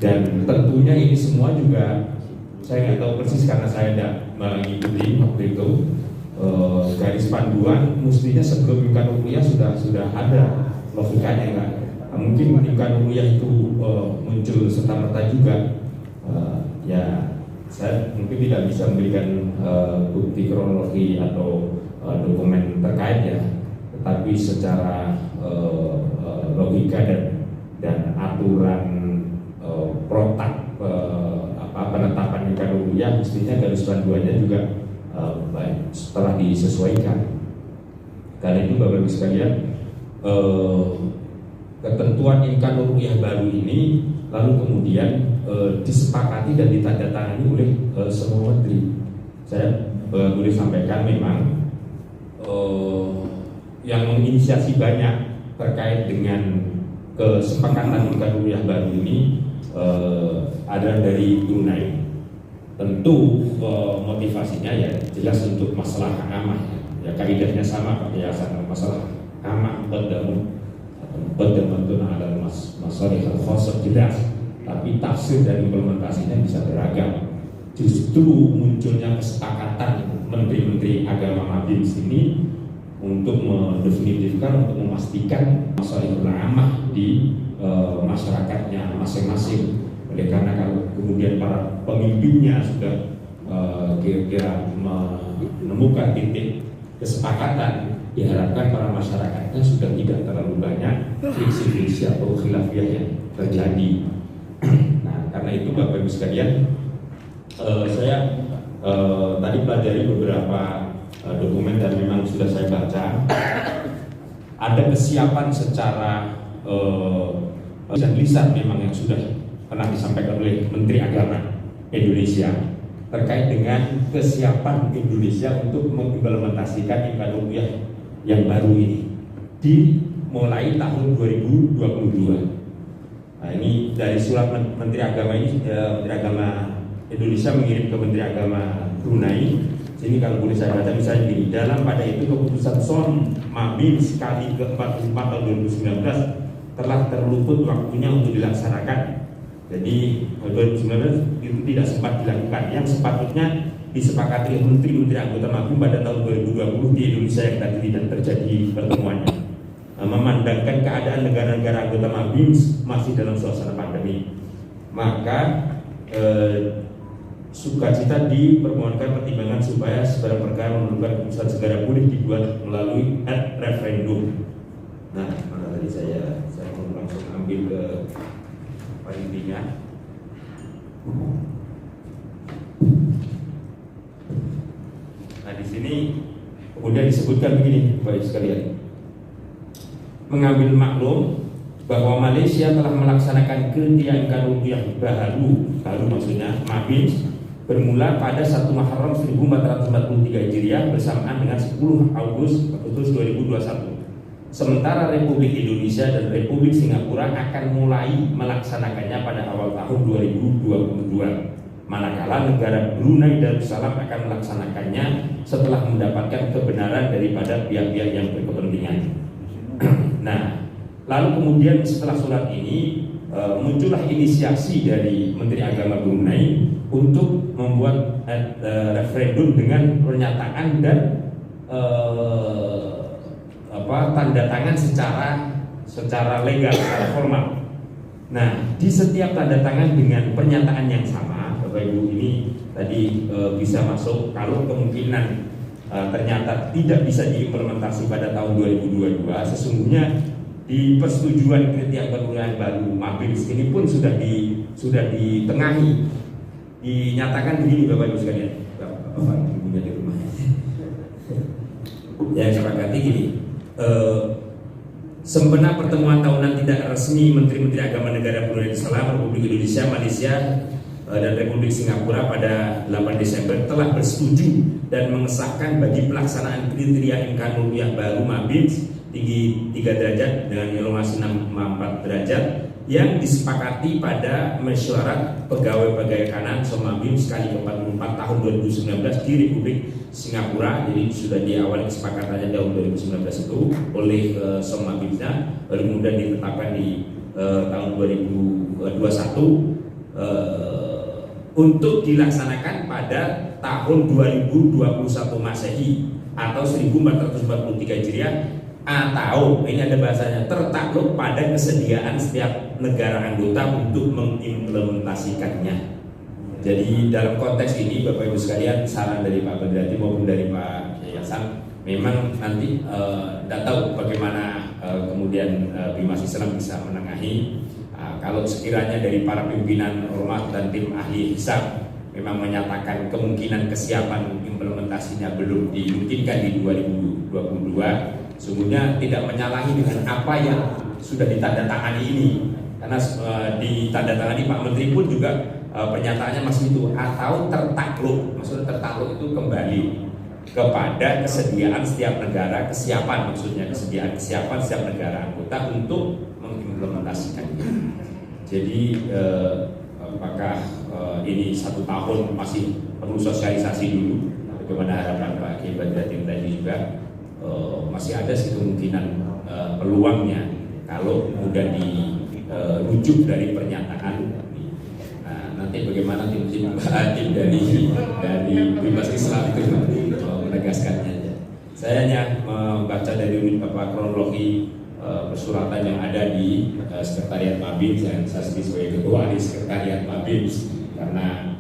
Dan tentunya ini semua juga saya nggak tahu persis karena saya tidak mengikuti waktu itu garis panduan mestinya sebelum imkan ru'yah sudah ada logikanya kan. Mungkin imkan ru'yah itu muncul serta-merta juga. Ya saya mungkin tidak bisa memberikan bukti kronologi atau dokumen terkait ya, tetapi secara logika dan aturan protak penetapan imkan ru'yah mestinya garis panduannya juga baik setelah disesuaikan. Karena itu Bapak Ibu sekalian, ketentuan imkan ru'yah baru ini lalu kemudian disepakati dan ditandatangani oleh semua menteri. Saya boleh sampaikan memang yang menginisiasi banyak terkait dengan kesepakatan imkan ru'yah baru ini adalah dari Brunei. Tentu motivasinya ya jelas untuk masalah amah. Ya kaidahnya sama ya masalah amah berdamun ada masalah yang khusus jelas, tapi tafsir dan implementasinya bisa beragam. Justru munculnya kesepakatan menteri-menteri agama Mabim ini untuk mendefinitifkan, untuk memastikan masalah amah di masyarakatnya masing-masing. Oleh karena kalau kemudian para pemimpinnya sudah kira-kira menemukan titik kesepakatan, diharapkan para masyarakatnya sudah tidak terlalu banyak friksi-friksi atau khilafiyah yang terjadi. Nah, karena itu Bapak Ibu sekalian, saya tadi pelajari beberapa dokumen dan memang sudah saya baca. Ada kesiapan secara lisan memang yang sudah pernah disampaikan oleh Menteri Agama Indonesia terkait dengan kesiapan Indonesia untuk mengimplementasikan imkan ru'yah yang baru ini dimulai tahun 2022. Nah, ini dari surat Menteri Agama ini, Menteri Agama Indonesia mengirim ke Menteri Agama Brunei. Sini kalau boleh saya baca misalnya gini, dalam pada itu keputusan SOM Mabim sekali ke-44 tahun 2019 telah terluput waktunya untuk dilaksanakan. Jadi 2019 itu tidak sempat dilakukan. Yang sepatutnya disepakati oleh menteri-menteri anggota Mabim pada tahun 2020 di Indonesia yang tadi tidak terjadi pertemuannya. Memandangkan keadaan negara-negara anggota Mabim masih dalam suasana pandemi, maka sukacita dipermohonkan pertimbangan supaya segala perkara memerlukan keputusan segera boleh dibuat melalui referendum. Nah, mana tadi saya mau langsung ambil ke intinya. Nah, di sini kemudian disebutkan begini, Bapak sekalian. Mengambil maklum bahwa Malaysia telah melaksanakan imkan ru'yah baru maksudnya Mabim bermula pada 1 Muharram 1443 Hijriah bersamaan dengan 10 Agustus 2021. Sementara Republik Indonesia dan Republik Singapura akan mulai melaksanakannya pada awal tahun 2022. Manakala negara Brunei Darussalam akan melaksanakannya setelah mendapatkan kebenaran daripada pihak-pihak yang berkepentingan. Nah, lalu kemudian setelah surat ini muncullah inisiasi dari Menteri Agama Brunei untuk membuat referendum dengan pernyataan dan tanda tangan secara legal, secara formal. Nah, di setiap tanda tangan dengan pernyataan yang sama, Bapak Ibu, ini tadi bisa masuk kalau kemungkinan ternyata tidak bisa diimplementasi pada tahun 2022. Sesungguhnya di persetujuan kriteria perundangan baru Mabim ini pun sudah ditengahi, dinyatakan begini Bapak Ibu sekalian. Bapak Ibunya di rumah. Ya, sepakati gini. Sempena pertemuan tahunan tidak resmi Menteri-Menteri Agama Negara Brunei Darussalam, Republik Indonesia, Malaysia, dan Republik Singapura pada 8 Desember telah bersetuju dan mengesahkan bagi pelaksanaan kriteria imkan ru'yah baru Mabim tinggi 3 derajat dengan elongasi 6,4 derajat yang disepakati pada mesyuarat pegawai kanan Somabim sekali ke-44 tahun 2019 di Republik Singapura. Jadi sudah diawali kesepakatannya tahun 2019 itu oleh Somabimnya, lalu kemudian ditetapkan di tahun 2021 untuk dilaksanakan pada tahun 2021 Masehi. atau 1443 Hijriah, atau ini ada bahasanya tertakluk pada kesediaan setiap negara anggota untuk mengimplementasikannya. Jadi dalam konteks ini Bapak Ibu sekalian, saran dari Pak Badriati maupun dari Pak Kiai Hasan, memang nanti tidak tahu bagaimana kemudian Bimas Islam bisa menengahi. Kalau sekiranya dari para pimpinan ormas dan tim ahli hisab memang menyatakan kemungkinan kesiapan implementasinya belum dimungkinkan di 2022, sungguhnya tidak menyalahi dengan apa yang sudah ditandatangani ini, karena ditandatangani Pak Menteri pun juga pernyataannya masih itu, atau tertakluk, maksudnya tertakluk itu kembali kepada kesediaan setiap negara, kesiapan maksudnya kesiapan setiap negara anggota untuk mengimplementasikannya. Jadi apakah ini 1 tahun masih perlu sosialisasi dulu, bagaimana harapan Pak Kiai Badriati tadi juga masih ada sih kemungkinan peluangnya kalau mudah dirujuk dari pernyataan. Nah, nanti bagaimana tim dari Bimas Islam itu menegaskannya. Saya hanya membaca dari unit Bapak kronologi persuratan yang ada di Sekretariat Mabim, dan saya sendiri sebagai ketua di Sekretariat Mabim, karena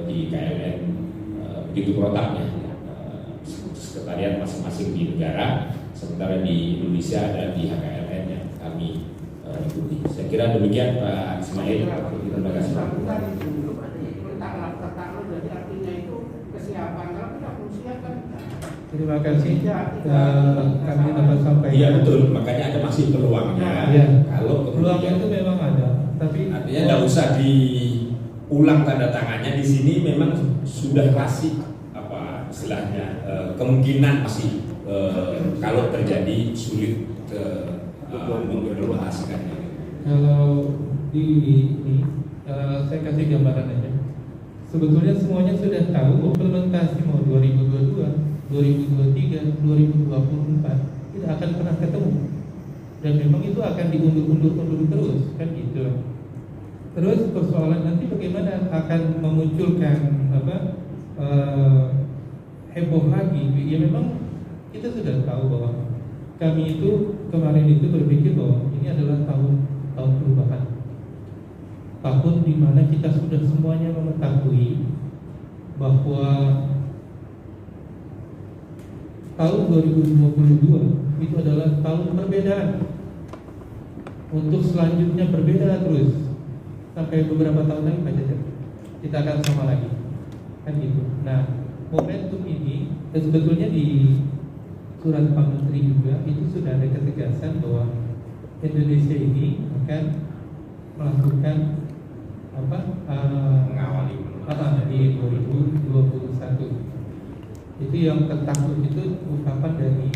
di KLN begitu protapnya sekretariat masing-masing di negara, sementara di Indonesia ada di HKLN yang kami ikuti. Saya kira demikian Pak Ismail. Terima kasih. Terima kasih. Kami dapat sampaikan. Iya betul, makanya ada masih peluangnya. Ya. Kalau peluangnya itu memang ada, tapi artinya tidak usah diulang tanda tangannya di sini, memang sudah kasih apa istilahnya kemungkinan masih kalau terjadi sulit mengimplementasikannya. Kalau di ini saya kasih gambaran aja. Sebetulnya semuanya sudah tahu implementasi mau 2022, 2023, 2024 tidak akan pernah ketemu, dan memang itu akan diundur terus, kan gitu. Terus persoalan nanti bagaimana akan memunculkan heboh lagi. Ya memang kita sudah tahu bahwa kami itu kemarin itu berpikir bahwa ini adalah tahun perubahan, tahun di mana kita sudah semuanya mengetahui bahwa tahun 2022 itu adalah tahun perbedaan. Untuk selanjutnya berbeda terus sampai beberapa tahun lagi Pak Caca, kita akan sama lagi, kan gitu. Nah, momentum ini sebetulnya di surat Pak Menteri juga itu sudah ada ketegasan bahwa Indonesia ini akan melakukan mengawali di 2021. Itu yang tertakut itu ungkapan dari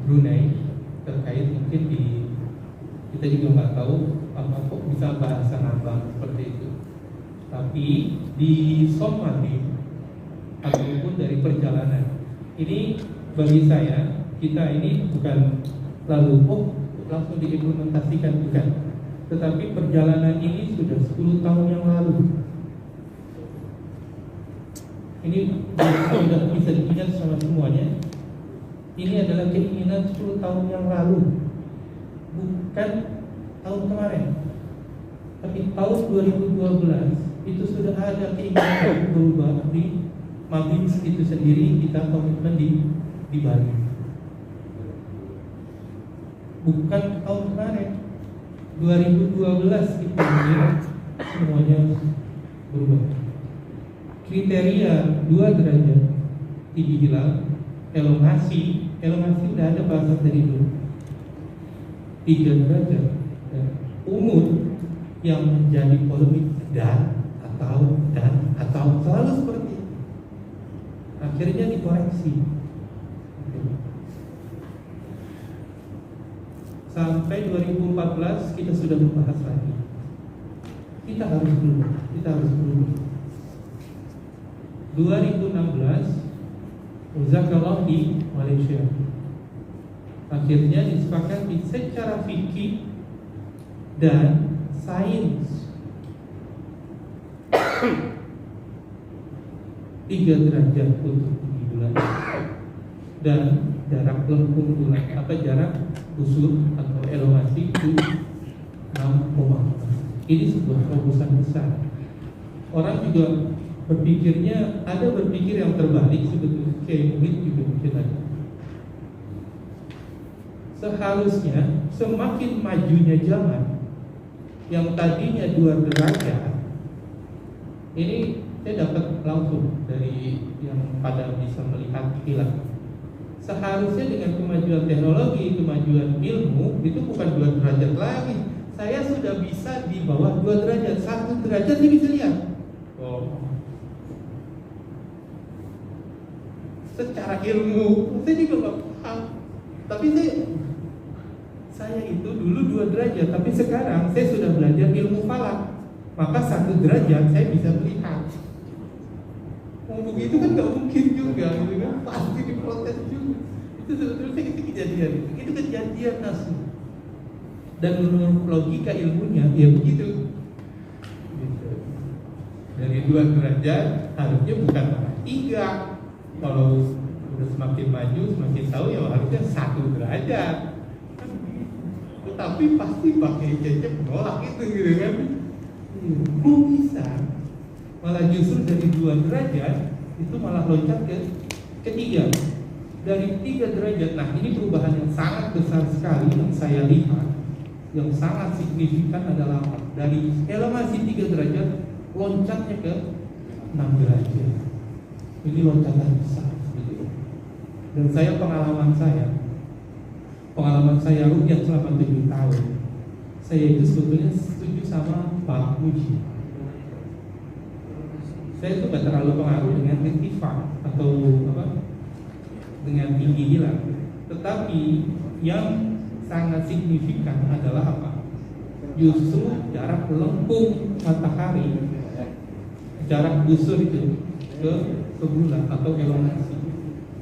Brunei terkait mungkin kita juga nggak tahu apa kok bisa bahasa ngambang seperti itu. Tapi di Somali ataupun dari perjalanan ini, bagi saya kita ini bukan lalu langsung diimplementasikan, bukan, tetapi perjalanan ini sudah 10 tahun yang lalu. Ini sudah bisa diingat sama semuanya. Ini adalah keinginan 10 tahun yang lalu, bukan tahun kemarin. Tapi tahun 2012 itu sudah ada keinginan berubah di Mabim itu sendiri. Kita komitmen di Bali, bukan tahun kemarin 2012 kita semuanya berubah. Kriteria 2 derajat tinggi hilal, elongasi udah ada bahasa dari dulu. 3 derajat umur yang menjadi polemik dan atau selalu seperti itu. Akhirnya dikoreksi sampai 2014 kita sudah membahas lagi. Kita harus berubah. 2016 Zakallah di Malaysia akhirnya disepakati secara fikih dan sains 3 derajat untuk tinggi bulan. dan jarak lengkung bulan jarak busur atau elongasi itu 6,4. Ini sebuah terobosan besar. Orang juga berpikirnya, ada berpikir yang terbalik sebetulnya, kayak mungkin juga mungkin ada. Seharusnya semakin majunya zaman, yang tadinya 2 derajat, ini saya dapat langsung dari yang pada bisa melihat hilal. Seharusnya dengan kemajuan teknologi, kemajuan ilmu, itu bukan 2 derajat lagi. Saya sudah bisa di bawah 2 derajat, 1 derajat saya bisa lihat. Secara ilmu, saya juga nggak paham. Tapi saya itu dulu 2 derajat, tapi sekarang saya sudah belajar ilmu falak. Maka 1 derajat saya bisa melihat. Begitu kan nggak mungkin juga, gitu kan? Pasti diprotes juga. Itu sebetulnya itu kejadian, itu kejadian asli. Dan menurut logika ilmunya, ya begitu. Gitu. Dari 2 derajat harusnya bukan malah 3. Kalau udah semakin maju, semakin tahu ya harusnya 1 derajat. Tetapi pasti pakai cecep nolak itu, gitu kan? Kok bisa? Malah justru dari 2 derajat itu malah loncat ke 3. Dari 3 derajat, nah ini perubahan yang sangat besar sekali yang saya lihat, yang sangat signifikan adalah dari elongasi 3 derajat loncatnya ke 6 derajat. Ini loncatan besar gitu. Dan pengalaman saya rukyat selama 7 tahun, saya itu sebetulnya setuju sama Pak Muji. Saya itu gak terlalu pengaruh dengan irtifak atau dengan tinggi hilal. Tetapi yang sangat signifikan adalah apa? Justru jarak lengkung matahari, jarak busur itu ke bulan atau elongasi,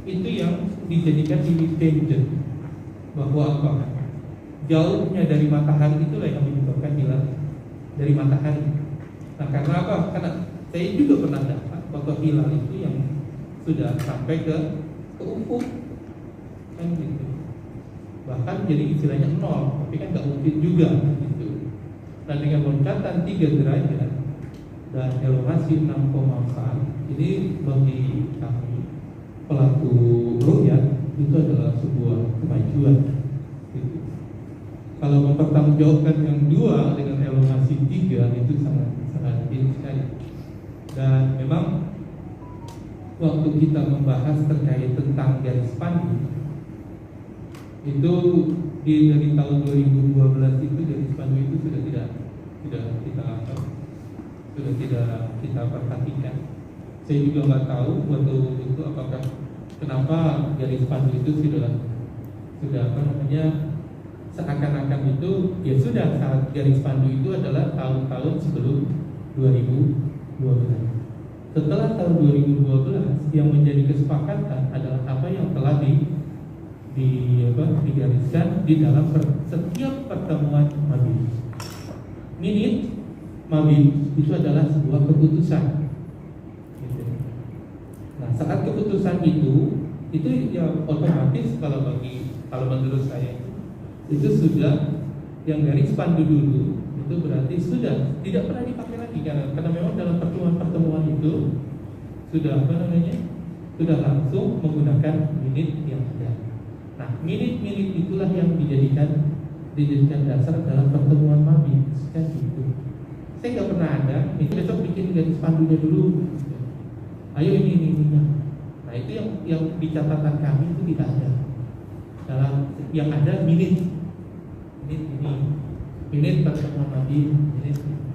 itu yang dijadikan limit danger. Bahwa apa? Jauhnya dari matahari itulah yang menyebabkan hilal dari matahari. Nah, karena apa? Karena saya juga pernah dapat bahwa hilal itu yang sudah sampai ke ufuk, kan gitu. Bahkan jadi istilahnya 0, tapi kan nggak mungkin juga gitu. Nah, dengan loncatan 3 derajat dan elongasi 6,4, ini bagi kami pelaku rukyat itu adalah sebuah kemajuan. Gitu. Kalau mempertanggungjawabkan yang 2 dengan elongasi 3 itu sangat tinggi sekali. Dan memang waktu kita membahas terkait tentang garis pandu itu dari tahun 2012 itu garis pandu itu sudah tidak kita perhatikan. Saya juga nggak tahu waktu itu apakah kenapa garis pandu itu sudah seakan-akan itu ya sudah, saat garis pandu itu adalah tahun-tahun sebelum 2012. Setelah tahun 2012 yang menjadi kesepakatan adalah apa yang telah digariskan di dalam setiap pertemuan Mabim. Minit Mabim itu adalah sebuah keputusan. Gitu. Nah, saat keputusan itu ya otomatis kalau menurut saya itu sudah yang garis pandu dulu itu berarti sudah tidak pernah dipakai lagi karena memang dalam pertemuan itu sudah sudah langsung menggunakan minit yang ada. Nah, minit itulah yang dijadikan dasar dalam pertemuan Mabim kan gitu. Saya nggak pernah ada, itu besok bikin garis pandunya dulu. Ayo ini. Nah, itu yang di catatan kami itu tidak ada. Dalam yang ada minit pertemuan Mabim,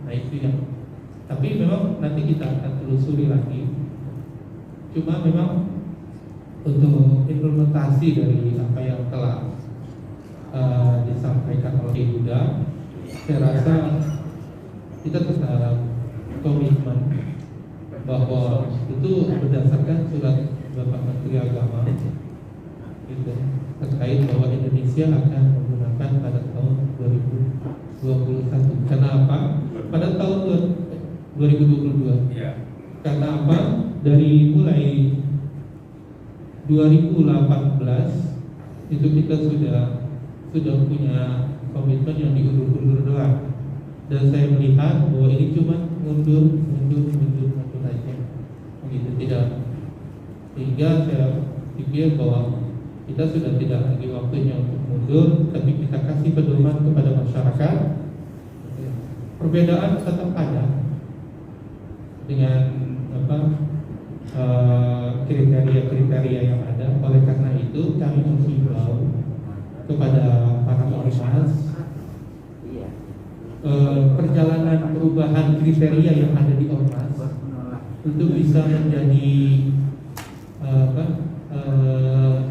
nah itu yang. Tapi memang nanti kita akan telusuri lagi. Cuma memang untuk implementasi dari apa yang telah disampaikan oleh Yuda, saya rasa kita tetap komitmen bahwa itu berdasarkan surat Bapak Menteri Agama gitu, terkait bahwa Indonesia akan menggunakan pada tahun 2021. Kenapa? Pada tahun 2022. Ya. Karena apa? Dari mulai 2018 itu kita sudah punya komitmen yang diundur-undur doang, dan saya melihat bahwa ini cuma mundur aja, begitu tidak, sehingga saya pikir bahwa kita sudah tidak lagi waktunya untuk mundur, tapi kita kasih pedoman kepada masyarakat. Perbedaan tetap ada dengan kriteria-kriteria yang ada. Oleh karena itu kami menghimbau kepada para ormas, perjalanan perubahan kriteria yang ada di ormas untuk bisa menjadi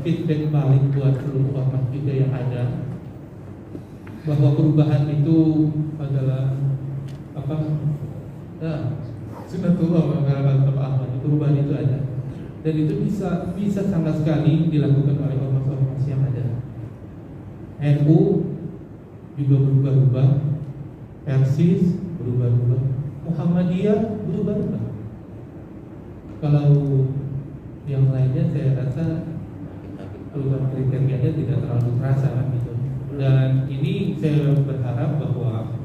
feedback balik buat seluruh ormas juga yang ada, bahwa perubahan itu adalah sunatullah kata Pak Ahmad. Perubahan itu ada, dan itu bisa sangat sekali dilakukan oleh ormas-ormas yang ada. NU juga berubah-ubah, Persis berubah-ubah, Muhammadiyah berubah-ubah. Kalau yang lainnya saya rasa perubahan kriterianya tidak terlalu terasa kan gitu. Dan ini saya berharap bahwa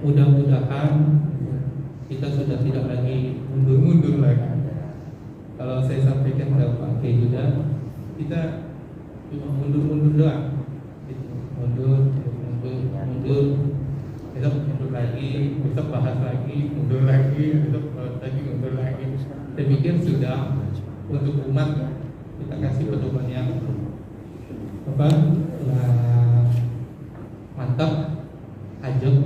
mudah-mudahan kita sudah tidak lagi mundur-mundur lagi. Kalau saya sampaikan ke Pak Kiai juga, kita cuma mundur-mundur doang, mundur, besok mundur lagi, besok bahas lagi, mundur lagi, besok bahas lagi, mundur lagi. Saya pikir sudah untuk umat kita kasih pedoman yang mantap, ajak,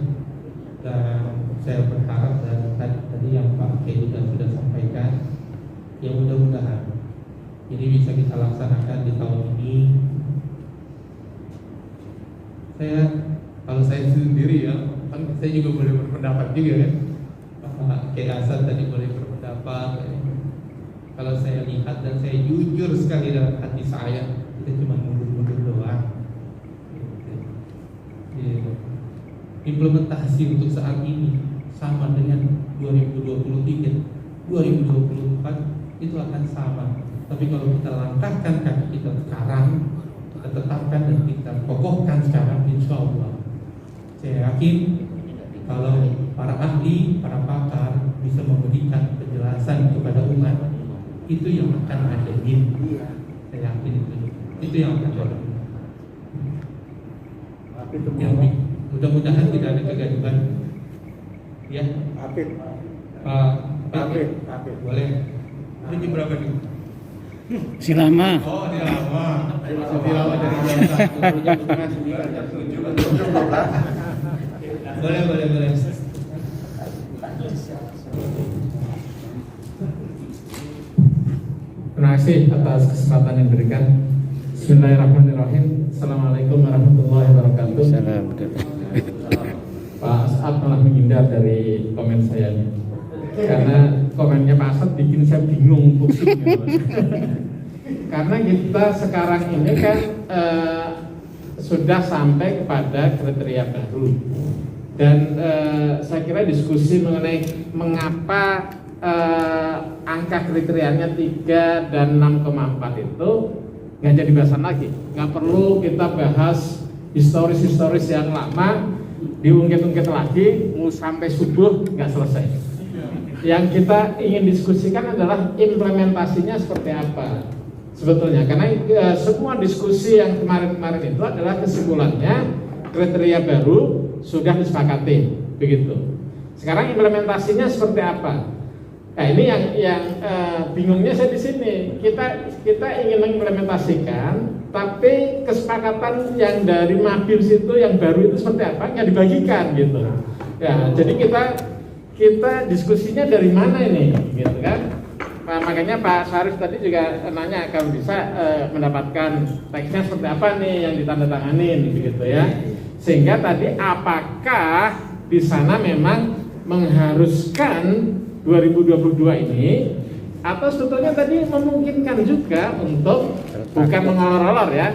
dan saya berharap dan tadi yang Pak Kiai sudah sampaikan, ya mudah-mudahan ini bisa kita laksanakan di tahun ini. Kalau saya sendiri ya, kan saya juga boleh berpendapat juga kan. Pak Kiai Hasan tadi boleh berpendapat. Kalau saya lihat dan saya jujur sekali dalam hati saya, kita cuma mundur-mundur doang. Implementasi untuk saat ini sama dengan 2023, 2024 itu akan sama. Tapi kalau kita langkahkan kaki kita sekarang, kita tetapkan dan kita kokohkan sekarang, insya Allah saya yakin kalau para ahli, para pakar bisa memberikan penjelasan kepada umat, itu yang akan ada. Saya yakin itu yang akan ada. Yang mudah-mudahan tidak ada kegaduhan. Ya, Pak boleh. Ini berapa nih? Silama. Oh, dia lama. Silama dari jam 1. Boleh. Terima kasih atas kesempatan yang diberikan. Bismillahirrahmanirrahim. Assalamualaikum warahmatullahi wabarakatuh. Pak As'ad malah menghindar dari komen saya nih, karena komennya Pak As'ad bikin saya bingung pusing. Karena kita sekarang ini kan sudah sampai kepada kriteria baru, dan saya kira diskusi mengenai mengapa angka kriterianya 3 dan 6,4 itu nggak jadi bahasan lagi. Nggak perlu kita bahas historis yang lama, diungkit-ungkit lagi, mau sampai subuh nggak selesai. Yang kita ingin diskusikan adalah implementasinya seperti apa sebetulnya. Karena semua diskusi yang kemarin-kemarin itu adalah kesimpulannya kriteria baru sudah disepakati, begitu. Sekarang implementasinya seperti apa? Nah, ini yang bingungnya saya di sini. Kita ingin mengimplementasikan, tapi kesepakatan yang dari Mabims itu yang baru itu seperti apa nggak dibagikan gitu. Ya, jadi kita diskusinya dari mana ini, gitu kan? Nah, makanya Pak Syarif tadi juga nanya kalau bisa mendapatkan teksnya seperti apa nih yang ditandatanganin, begitu ya. Sehingga tadi apakah di sana memang mengharuskan 2022 ini, atau sebetulnya tadi memungkinkan juga untuk bukan mengolor-olor ya,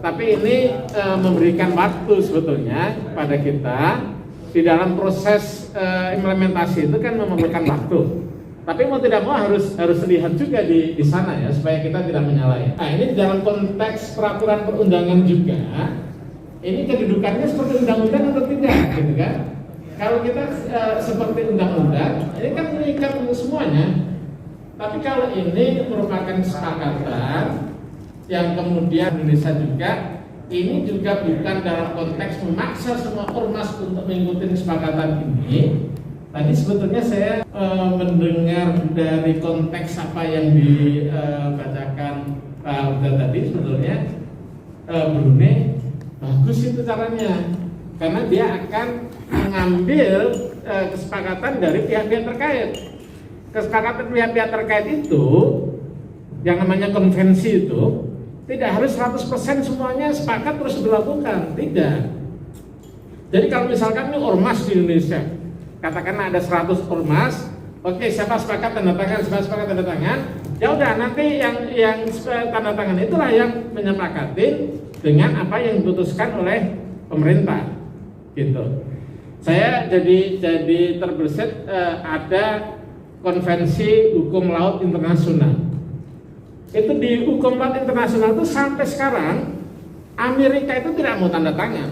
tapi ini memberikan waktu sebetulnya pada kita di dalam proses implementasi itu kan memerlukan waktu. Tapi mau tidak mau harus lihat juga di sana ya, supaya kita tidak menyalahi. Nah, ini dalam konteks peraturan perundangan juga, ini kedudukannya seperti undang-undang atau tidak, gitu kan? Kalau kita seperti undang-undang, ini kan mengikat semuanya. Tapi kalau ini merupakan kesepakatan yang kemudian Indonesia juga, ini juga bukan dalam konteks memaksa semua ormas untuk mengikuti kesepakatan ini. Tadi sebetulnya saya mendengar dari konteks apa yang dibacakan Pak Uda tadi, sebetulnya Brunei bagus itu caranya, karena dia akan mengambil kesepakatan dari pihak-pihak terkait. Kesepakatan pihak-pihak terkait itu, yang namanya konvensi itu, tidak harus 100% semuanya sepakat terus dilakukan, tidak. Jadi kalau misalkan ini ormas di Indonesia, katakanlah ada 100 ormas, oke, siapa sepakat tanda tangan, siapa sepakat tanda tangan, ya udah nanti yang tanda tangan itulah yang menyepakati dengan apa yang diputuskan oleh pemerintah, gitu. Saya jadi terbersit ada konvensi hukum laut internasional. Itu di hukum laut internasional itu sampai sekarang Amerika itu tidak mau tanda tangan,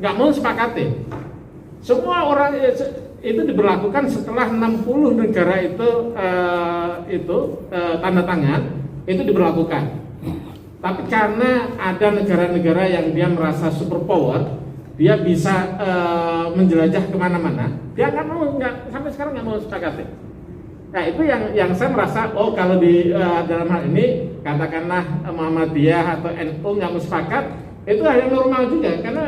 nggak mau sepakati. Semua orang itu diberlakukan setelah 60 negara itu tanda tangan, itu diberlakukan. Tapi karena ada negara-negara yang dia merasa superpower, dia bisa menjelajah kemana-mana, dia sampai sekarang nggak mau sepakati. Nah itu yang saya merasa, oh kalau di dalam hal ini katakanlah Muhammadiyah atau NU nggak mau sepakat, itu hal yang normal juga, karena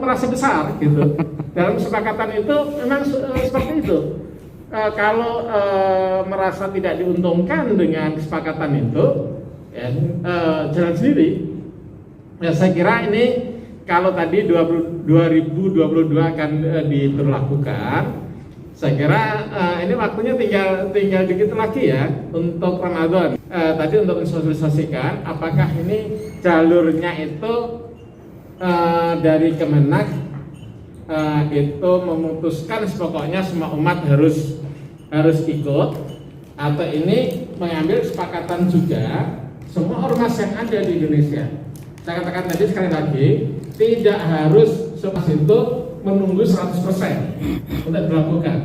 merasa besar gitu. Dalam kesepakatan itu memang seperti itu. Kalau merasa tidak diuntungkan dengan kesepakatan itu, ya, jalan sendiri. Ya, saya kira ini kalau tadi 2022 akan diberlakukan, saya kira ini waktunya tinggal dikit lagi ya untuk Ramadan. Tadi untuk mensosialisasikan apakah ini jalurnya itu dari Kemenak itu memutuskan pokoknya semua umat harus ikut, atau ini mengambil kesepakatan juga semua ormas yang ada di Indonesia. Saya katakan tadi sekali lagi, tidak harus semua itu menunggu 100% untuk dilakukan.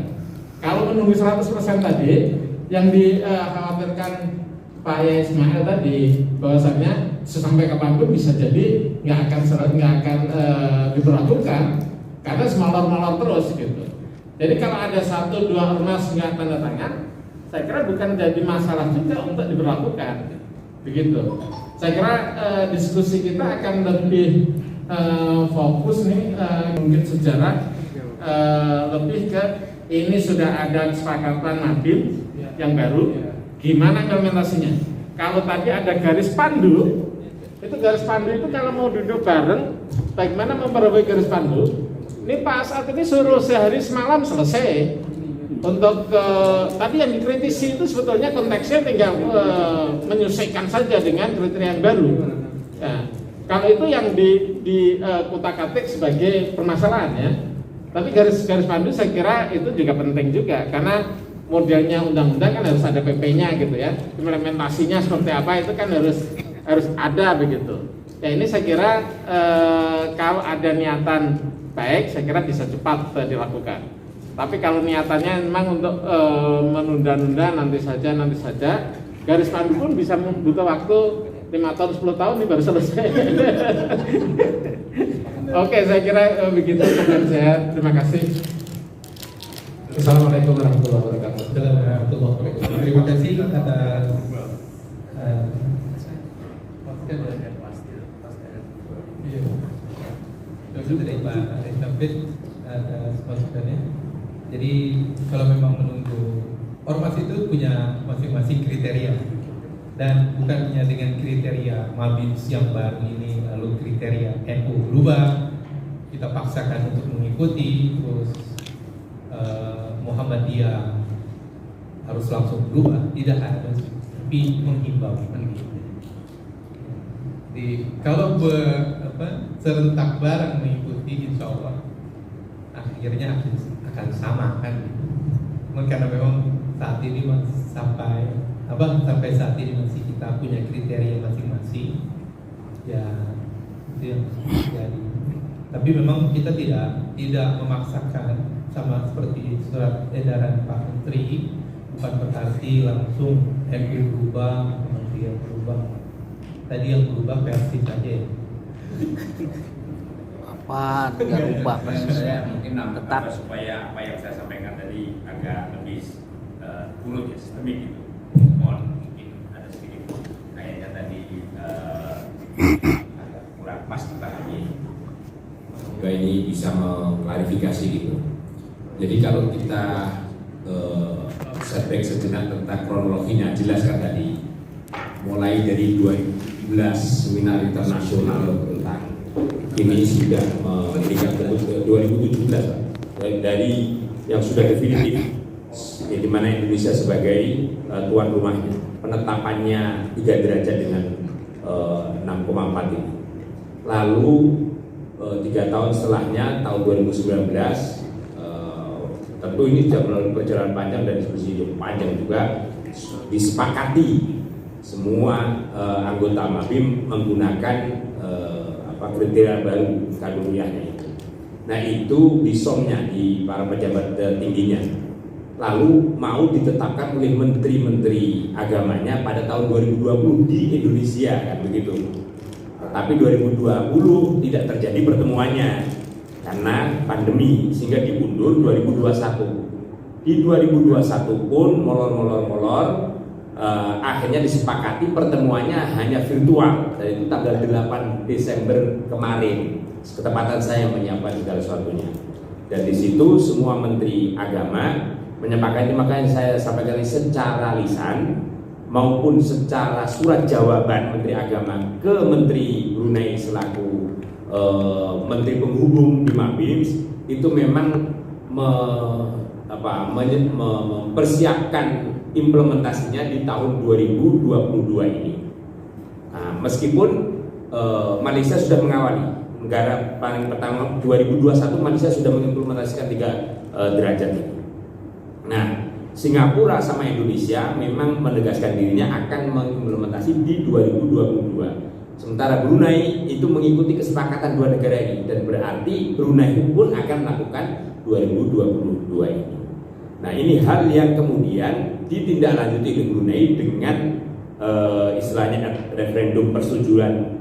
Kalau menunggu 100% tadi, yang dikhawatirkan Pak Yaya Ismail tadi, bahwasanya sesampai kapanpun bisa jadi nggak akan diberlakukan, karena semolor-molor terus gitu. Jadi kalau ada 1-2 ormas nggak tanda tangan, saya kira bukan jadi masalah juga untuk diberlakukan, begitu. Saya kira diskusi kita akan lebih fokus nih, mungkin sejarah lebih ke ini sudah ada kesepakatan Nabil yang baru, gimana implementasinya. Kalau tadi ada garis pandu, itu garis pandu itu kalau mau duduk bareng, bagaimana memperbaiki garis pandu? Ini Pak Asad ini suruh sehari semalam selesai. Untuk tadi yang dikritisi itu sebetulnya konteksnya tinggal menyesuaikan saja dengan kriteria yang baru. Nah, kalau itu yang di kutak-atik sebagai permasalahan ya. Tapi garis pandu saya kira itu juga penting juga, karena modelnya undang-undang kan harus ada PP-nya gitu ya. Implementasinya seperti apa itu kan harus ada begitu. Ya ini saya kira kalau ada niatan baik, saya kira bisa cepat dilakukan. Tapi kalau niatannya memang untuk menunda-nunda nanti saja, garis pandu pun bisa butuh waktu 5 tahun, 10 tahun ini baru selesai. Oke, saya kira begitu dengan saya. Terima kasih. Assalamualaikum warahmatullahi wabarakatuh. Terima kasih atas dari Pak David atas masukannya. Jadi kalau memang menunggu, ormas itu punya masing-masing kriteria, dan bukan hanya dengan kriteria Mabim yang baru ini lalu kriteria NU berubah, kita paksakan untuk mengikuti, terus Muhammadiyah harus langsung berubah, tidak ada, tapi menghimbau. Kalau serentak bareng mengikuti, insya Allah akhirnya akan sama kan. Karena memang saat ini sampai saat ini masih kita punya kriteria masing-masing, ya itu yang terjadi. Tapi memang kita tidak memaksakan, sama seperti surat edaran Pak Menteri, bukan berarti langsung MU berubah, kementerian berubah. Tadi yang berubah versi saja ya. Apa tidak ubah persisnya? Saya mungkin Tetap. supaya apa yang saya sampaikan tadi agak lebih urut ya, sistemik gitu. Mohon mungkin ada sedikit kayaknya tadi agak kurang pas dipahami. Semoga ini bisa mengklarifikasi gitu. Jadi kalau kita setback sejenak tentang kronologinya, jelaskan tadi mulai dari 2017 seminar internasional tentang ini sudah memberikan bentuk 2017 dari yang sudah definitif, ya, di mana Indonesia sebagai tuan rumahnya, penetapannya 3 derajat dengan 6,4 ini. Lalu 3 tahun setelahnya tahun 2019, tentu ini sudah melalui perjalanan panjang dan diskusi yang panjang juga, disepakati semua anggota MABIM menggunakan kriteria baru kaduriyahnya itu. Nah itu disomnya di para pejabat tingginya. Lalu mau ditetapkan oleh menteri-menteri agamanya pada tahun 2020 di Indonesia, kan begitu. Tapi 2020 tidak terjadi pertemuannya karena pandemi, sehingga diundur 2021. Di 2021 pun molor, akhirnya disepakati pertemuannya hanya virtual, dan itu tanggal 8 Desember kemarin. Ketepatan saya menyiapkan segala sesuatunya. Dan di situ semua menteri agama menyepakati, makanya saya sampaikan secara lisan maupun secara surat jawaban Menteri Agama ke Menteri Brunei selaku Menteri Penghubung di MABIM itu memang mempersiapkan implementasinya di tahun 2022 ini. Nah, meskipun Malaysia sudah mengawali, negara paling pertama 2021 Malaysia sudah mengimplementasikan 3 derajat itu. Nah, Singapura sama Indonesia memang menegaskan dirinya akan mengimplementasi di 2022. Sementara Brunei itu mengikuti kesepakatan 2 negara ini, dan berarti Brunei pun akan melakukan 2022 ini. Nah, ini hal yang kemudian ditindaklanjuti oleh Brunei dengan istilahnya referendum persetujuan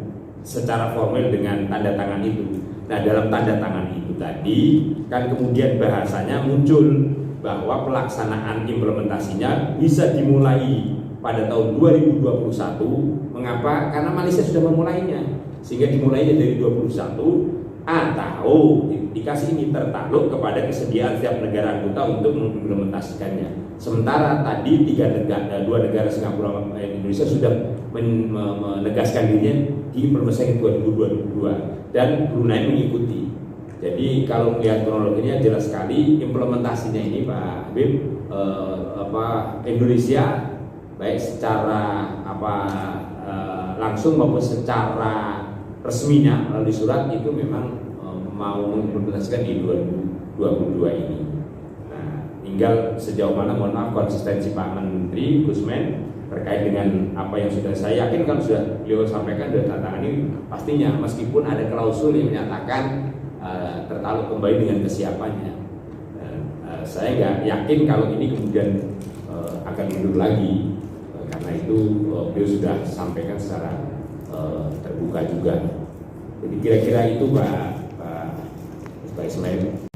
secara formal dengan tanda tangan itu. Nah, dalam tanda tangan itu tadi kan kemudian bahasanya muncul bahwa pelaksanaan implementasinya bisa dimulai pada tahun 2021. Mengapa? Karena Malaysia sudah memulainya, sehingga dimulainya dari 21 atau indikasi ini tertakluk kepada kesediaan setiap negara anggota untuk mengimplementasikannya. Sementara tadi 2 negara Singapura dan Indonesia sudah menegaskan dirinya diimplementasikan 2022 dan Brunei mengikuti. Jadi kalau melihat kronologinya jelas sekali implementasinya ini Pak Habib, Indonesia baik secara langsung maupun secara resminya melalui surat itu memang mau mengimplementasikan di 2022 ini. Nah, tinggal sejauh mana, mohon maaf, konsistensi Pak Menteri Gusmen terkait dengan apa yang sudah saya yakin kan sudah beliau sampaikan dari tantangan ini, pastinya meskipun ada klausul yang menyatakan tertakluk kembali dengan kesiapannya. Saya nggak yakin kalau ini kemudian akan mundur lagi, karena itu beliau sudah sampaikan secara terbuka juga. Jadi kira-kira itu Pak Ismail.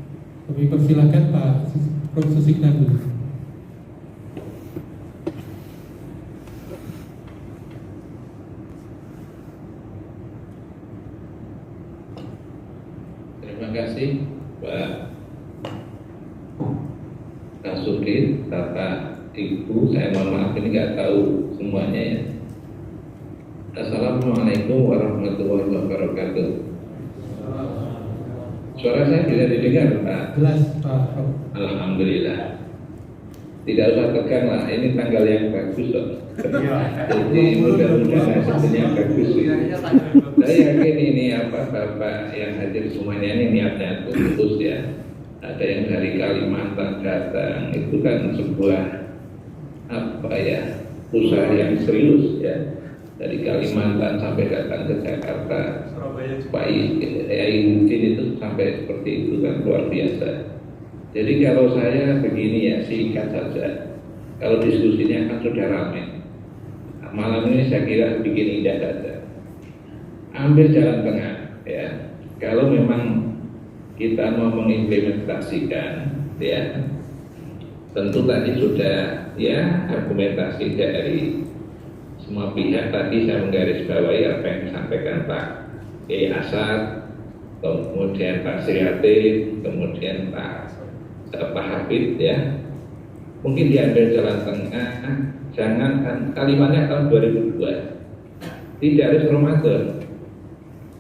Kami persilakan Pak Prof. Susikna dulu. Terima kasih Pak Nasruddin, Bapak Ibu. Saya mohon maaf ini nggak tahu semuanya ya. Assalamualaikum warahmatullahi wabarakatuh. Suara saya bisa didengar Pak? Jelas Pak. Alhamdulillah. Tidak usah tegang lah, ini tanggal yang bagus loh. Jadi mudah-mudahan hasilnya bagus. Saya yakin ini Bapak yang hadir semuanya ini niatnya tulus ya. Ada yang dari Kalimantan datang, itu kan sebuah usaha yang serius ya, dari Kalimantan sampai datang ke Jakarta. Pak Yudin itu sampai seperti itu kan luar biasa. Jadi kalau saya begini ya, singkat saja. Kalau diskusinya kan sudah ramai. Malam ini saya kira bikin indah saja. Ambil jalan tengah ya. Kalau memang kita mau mengimplementasikan ya, tentu tadi sudah ya argumentasi dari semua pihak. Tadi saya menggarisbawahi apa yang disampaikan Pak Kiai Asad, kemudian Pak Sriatif, kemudian Pak Hafid ya. Mungkin diambil jalan tengah, jangan kalimatnya tahun 2002 tidak harus Ramadan,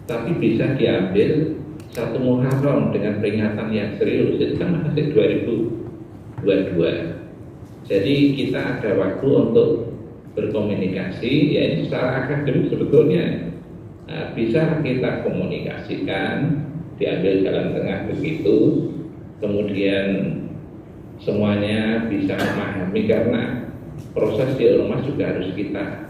tapi bisa diambil satu Muharram dengan peringatan yang serius, itu kan masih 2022. Jadi kita ada waktu untuk berkomunikasi, ya ini secara akademik sebetulnya bisa kita komunikasikan, diambil jalan tengah begitu, kemudian semuanya bisa memahami, karena proses di ormas juga harus kita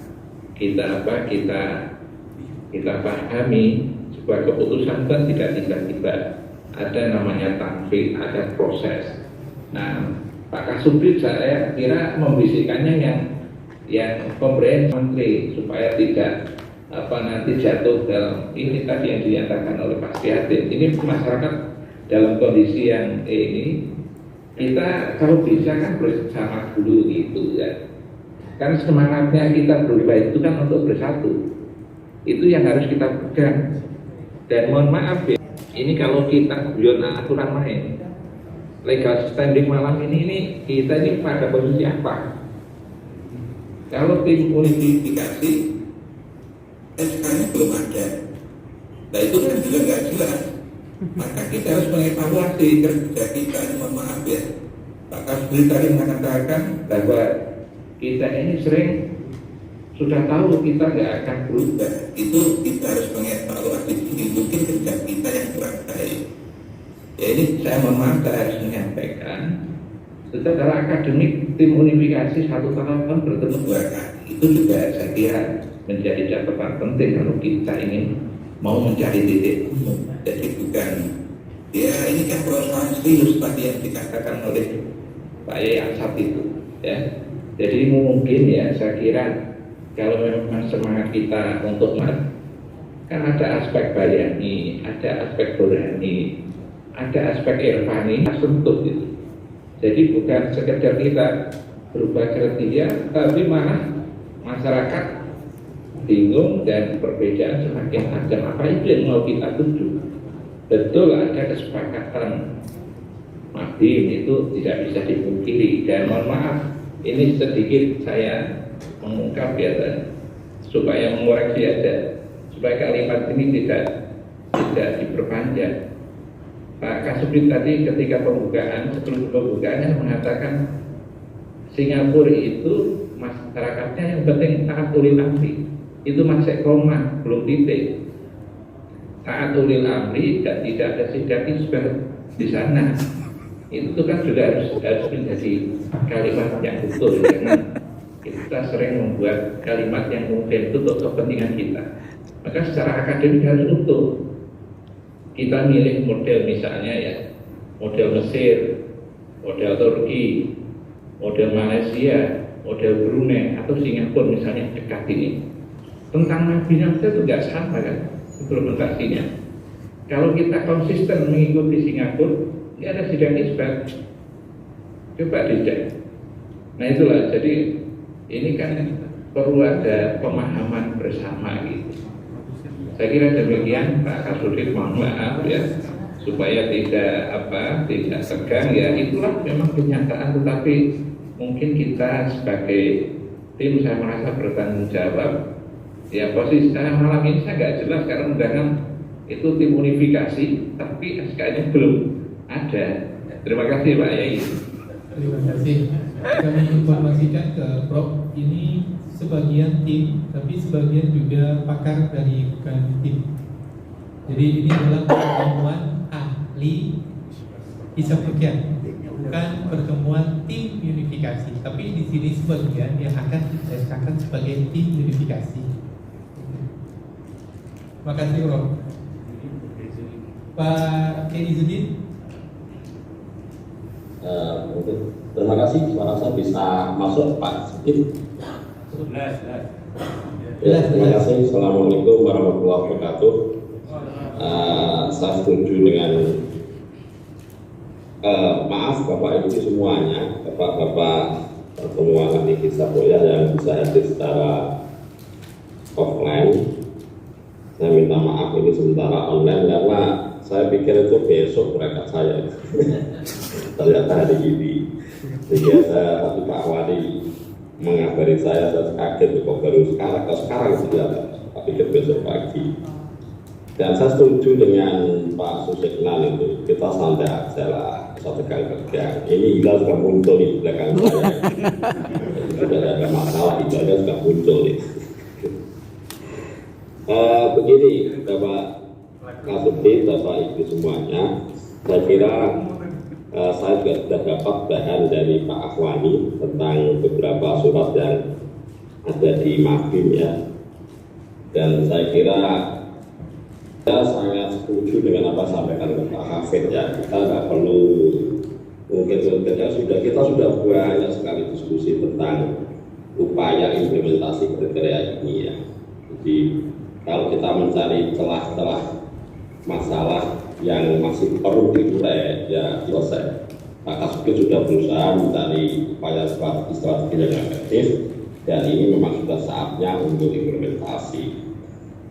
pahami. Sebuah keputusan kan tidak tiba-tiba, ada namanya tanfid, ada proses. Nah, Pak Kasubdit saya kira membisikkannya yang pemberian menteri supaya tidak nanti jatuh dalam ini tadi yang dinyatakan oleh Pak Sriatif. Ini masyarakat dalam kondisi yang ini, kita kalau bisa kan bersama dulu gitu ya. Kan semangatnya kita berubah itu kan untuk bersatu. Itu yang harus kita pegang. Dan mohon maaf ya, ini kalau kita guyon aturan main, legal standing malam ini kita ini pada posisi apa? Kalau tim unifikasi SK-nya belum ada, nah itu kan juga nggak jelas. Maka kita harus mengevaluasi kerja kita. Mohon maaf ya, Pak Kasubdit tadi mengatakan bahwa kita ini sering sudah tahu kita nggak akan berubah. Itu kita harus mengevaluasi ini, mungkin kerja kita yang kurang baik. Ya ini saya mohon maaf, saya harus menyampaikan. Secara akademik tim unifikasi 1 tahun bertemu 2 kali. Itu juga saya kira menjadi catatan penting kalau kita ingin mau mencari titik umum. Jadi bukan ya ini kan proses serius tadi yang dikatakan oleh Pak Yai Asad itu ya. Jadi mungkin ya saya kira kalau memang semangat kita untuk kan ada aspek bayani, ada aspek burhani, ada aspek irfani, sentuh gitu. Jadi bukan sekedar kita berubah kriteria, tapi malah masyarakat bingung dan perbedaan semakin tajam. Apa itu yang mau kita tuju? Betul ada kesepakatan Mabim, itu tidak bisa dipungkiri. Dan mohon maaf, ini sedikit saya mengungkap ya, supaya mengoreksi aja, supaya kalimat ini tidak diperpanjang. Pak Kasubdit tadi ketika pembukaan, sebelum pembukaannya mengatakan Singapura itu masyarakatnya yang penting taat ulil amri, itu masih koma, belum titik. Taat ulil amri dan tidak ada sidang isbat di sana. Itu kan juga harus menjadi kalimat yang utuh. Jangan kita sering membuat kalimat yang mungkin itu untuk kepentingan kita. Maka secara akademik harus utuh. Kita milih model misalnya ya, model Mesir, model Turki, model Malaysia, model Brunei atau Singapura misalnya dekat ini. Tentang nabinya itu tidak sama kan implementasinya. Kalau kita konsisten mengikuti Singapura, ini ada sidang isbat. Coba dicek. Nah itulah, jadi ini kan perlu ada pemahaman bersama gitu. Saya kira demikian Pak Kasubdit, mohon maaf ya, supaya tidak tegang ya, itulah memang kenyataan. Tetapi mungkin kita sebagai tim saya merasa bertanggung jawab. Ya posisi saya malam ini saya nggak jelas karena undangan itu tim unifikasi, tapi SK-nya belum ada. Terima kasih Pak Yai. Terima kasih. Kami informasikan ke Prof, ini sebagian tim, tapi sebagian juga pakar dari bukan tim. Jadi ini adalah pertemuan ahli hisab ruqyah, bukan pertemuan tim unifikasi. tapi di sini sebagian yang akan kita serahkan sebagai tim unifikasi. Makasih Bro. Pak Edi Zudin. Terima kasih, suara saya bisa masuk Pak Zudin. Ya, terima kasih. Assalamualaikum warahmatullahi wabarakatuh. Saya setuju dengan maaf Bapak Ibu semuanya, Bapak-bapak semua ahli kisah boya yang bisa hadir secara offline. Saya minta maaf ini sementara online karena saya pikir itu besok berangkat saya. Ternyata hari ini. Sehingga saya tadi Pak Wali mengabari saya kaget kok baru sekarang. Kalau sekarang ternyata saya pikir besok pagi. Dan saya setuju dengan Pak Suseknan itu, kita santai aja lah, kita tegang-tegang. Ini hilal sudah muncul di belakang saya. Tidak ada masalah, hilal sudah muncul. Begini, Bapak Kasubdit, Bapak Ibu semuanya, saya kira saya juga sudah dapat bahan dari Pak Akhwani tentang beberapa surat yang ada di Mabim ya. Dan saya kira saya sangat setuju dengan apa sampaikan Pak Hafid ya. Kita nggak perlu kita sudah banyak sekali diskusi tentang upaya implementasi kriteria ini ya. Jadi kalau kita mencari celah-celah masalah yang masih perlu diurai ya selesai. Pak Kasubdit sudah berusaha mencari upaya strategi yang efektif dan ini memang sudah saatnya untuk implementasi.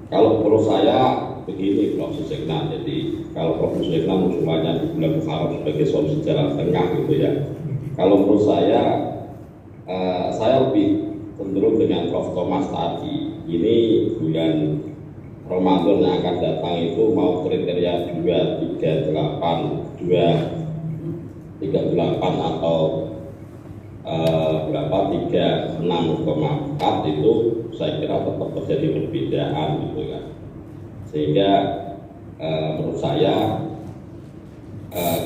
Kalau menurut saya begini Prof. Suseknan, jadi kalau Prof. Suseknan usulannya di bulan Muharram sebagai solusi jalan tengah gitu ya. Kalau menurut saya lebih cenderung dengan Prof. Thomas tadi. Ini bulan Ramadan yang akan datang itu mau kriteria 238 atau berapa 36,4 itu saya kira tetap terjadi perbedaan gitu kan. Sehingga menurut saya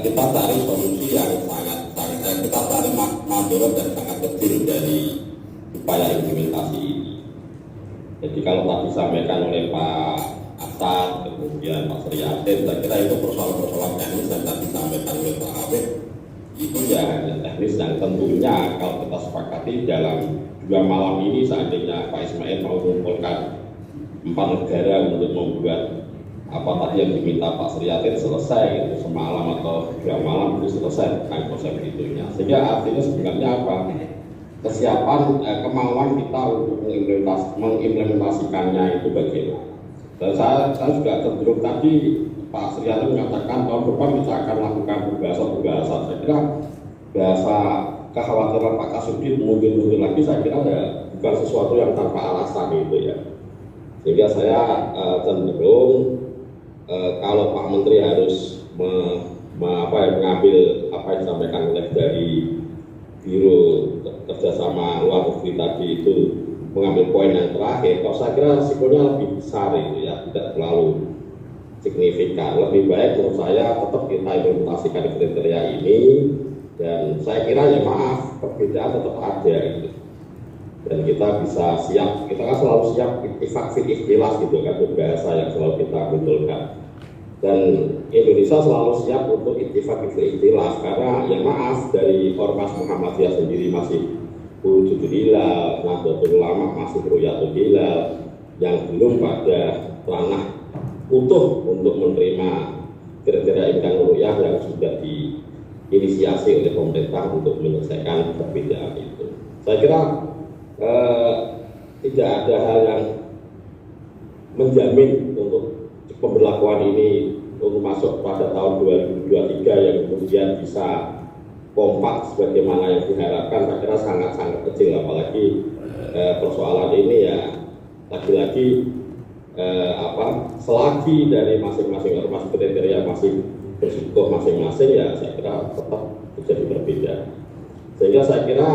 kita cari solusi yang sangat kita cari mandorot yang sangat kecil dari upaya implementasi ini. Jadi kalau tadi disampaikan oleh Pak Asad, kemudian Pak Sriatin, saya kira itu persoalan-persoalan teknis yang tadi disampaikan oleh Pak Hafid itu ya teknis yang tentunya kalau kita sepakati dalam 2 malam ini seandainya Pak Ismail mau mengumpulkan 4 negara untuk membuat apa tadi yang diminta Pak Sriatin selesai gitu, semalam atau 2 malam itu selesai tentang konsep itunya. Sehingga artinya sebenarnya apa? Kesiapan kemauan kita untuk mengimplementasikannya itu bagaimana. Dan saya juga cenderung tadi Pak Sriatin mengatakan tahun depan kita akan lakukan pembahasan. Saya kira bahasa kekhawatiran Pak Kasubdit mundur lagi saya kira ya bukan sesuatu yang tanpa alasan itu ya. Sehingga saya cenderung kalau Pak Menteri harus mengambil apa yang disampaikan oleh dari Biro Kerjasama Luar Negeri tadi itu mengambil poin yang terakhir, kalau saya kira risikonya lebih besar itu ya, tidak terlalu signifikan. Lebih baik menurut saya tetap kita implementasikan kriteria ini dan saya kira ya maaf perbedaan tetap ada gitu. Dan kita bisa siap, kita kan selalu siap ikhtilaf gitu kan, bahasa yang selalu kita munculkan. Dan Indonesia selalu siap untuk ikhtilaf karena ya maaf dari Ormas Muhammadiyah sendiri masih wujud hilal, Nahdlatul Ulama masih ru'yatul hilal yang belum pada ranah utuh untuk menerima kriteria imkan ru'yah yang sudah diinisiasi oleh pemerintah untuk menyelesaikan perbedaan itu. Saya kira tidak ada hal yang menjamin untuk pemberlakuan ini untuk masuk pada tahun 2023 yang kemudian bisa kompak sebagaimana yang diharapkan. Saya kira sangat-sangat kecil, apalagi persoalan ini ya lagi-lagi selagi dari masing-masing ormas kriteria masih bersikukuh masing-masing ya saya kira tetap terjadi perbedaan. Sehingga saya kira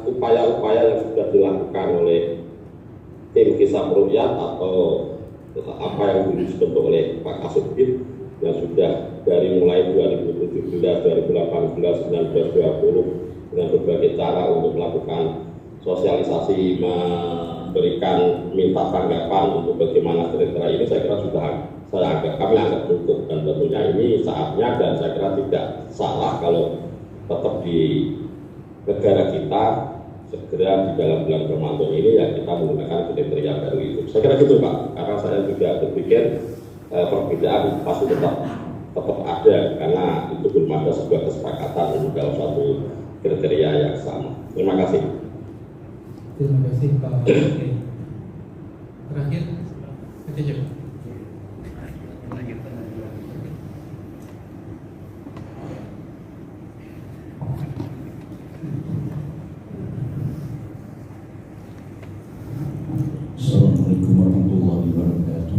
upaya-upaya yang sudah dilakukan oleh tim Kisah Ru'yat atau apa yang disebut oleh Pak Kasubdit yang sudah dari mulai 2017, 2018, 19, 20 dengan berbagai cara untuk melakukan sosialisasi, memberikan minta tanggapan untuk bagaimana kriteria ini, saya kira sudah kami anggap cukup, dan tentunya ini saatnya, dan saya kira tidak salah kalau tetap di negara kita segera di dalam bulan Ramadan ini ya kita menggunakan kriteria baru itu. Saya kira gitu Pak, karena saya juga berpikir perbedaan pasti tetap ada, karena itu belum ada sebuah kesepakatan dalam satu kriteria yang sama. Terima kasih. Terima kasih Pak. Terakhir, Pak Cecep. Assalamualaikum warahmatullahi wabarakatuh.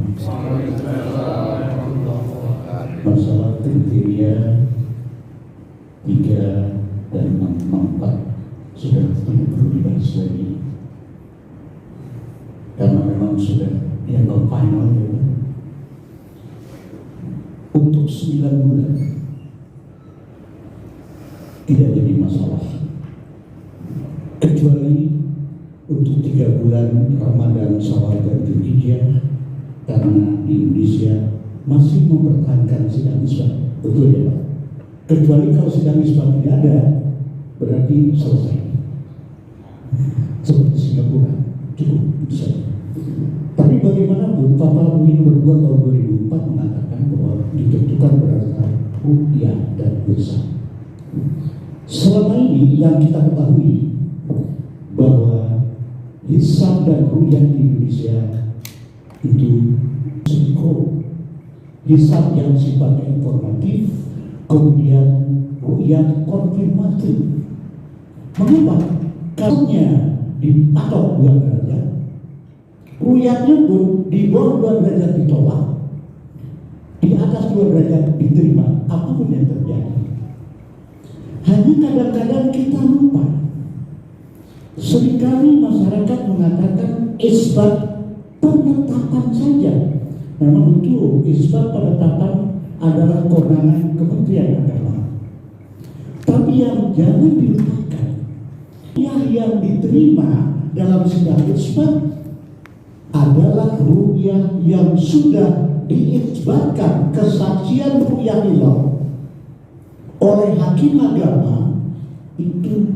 Masalah kriteria 3 dan 4 sudah tidak perlu dibahas lagi, karena memang sudah dianggap final. Untuk 9 bulan tidak jadi masalah, kecuali untuk 3 bulan Ramadan, Syawal dan Dzulhijjah, karena di Indonesia masih mempertahankan sidang isbat, betul ya Pak? Kecuali kalau sidang isbat tidak ada, berarti selesai. Seperti Singapura, cukup itu saja. Tapi bagaimanapun, Fatwa MUI nomor 2 tahun 2004 mengatakan bahwa ditentukan berdasarkan rupiah dan bursa. Selama ini yang kita ketahui bahwa hisab dan ru'yah di Indonesia itu sinkron. Hisab yang sifatnya informatif, kemudian ru'yah konfirmatif. Mengapa? Karena dipatok 2 derajat, ru'yahnya pun di bawah 2 derajat ditolak, di atas 2 derajat diterima, apapun yang terjadi. Hanya kadang-kadang kita lupa. Seringkali masyarakat mengatakan isbat penetapan saja. Memang betul, isbat penetapan adalah kewenangan Kementerian Agama. Tapi yang jangan dilupakan, yang diterima dalam sidang isbat adalah ru'yah yang sudah diisbatkan, kesaksian ru'yah hilal oleh hakim agama, itu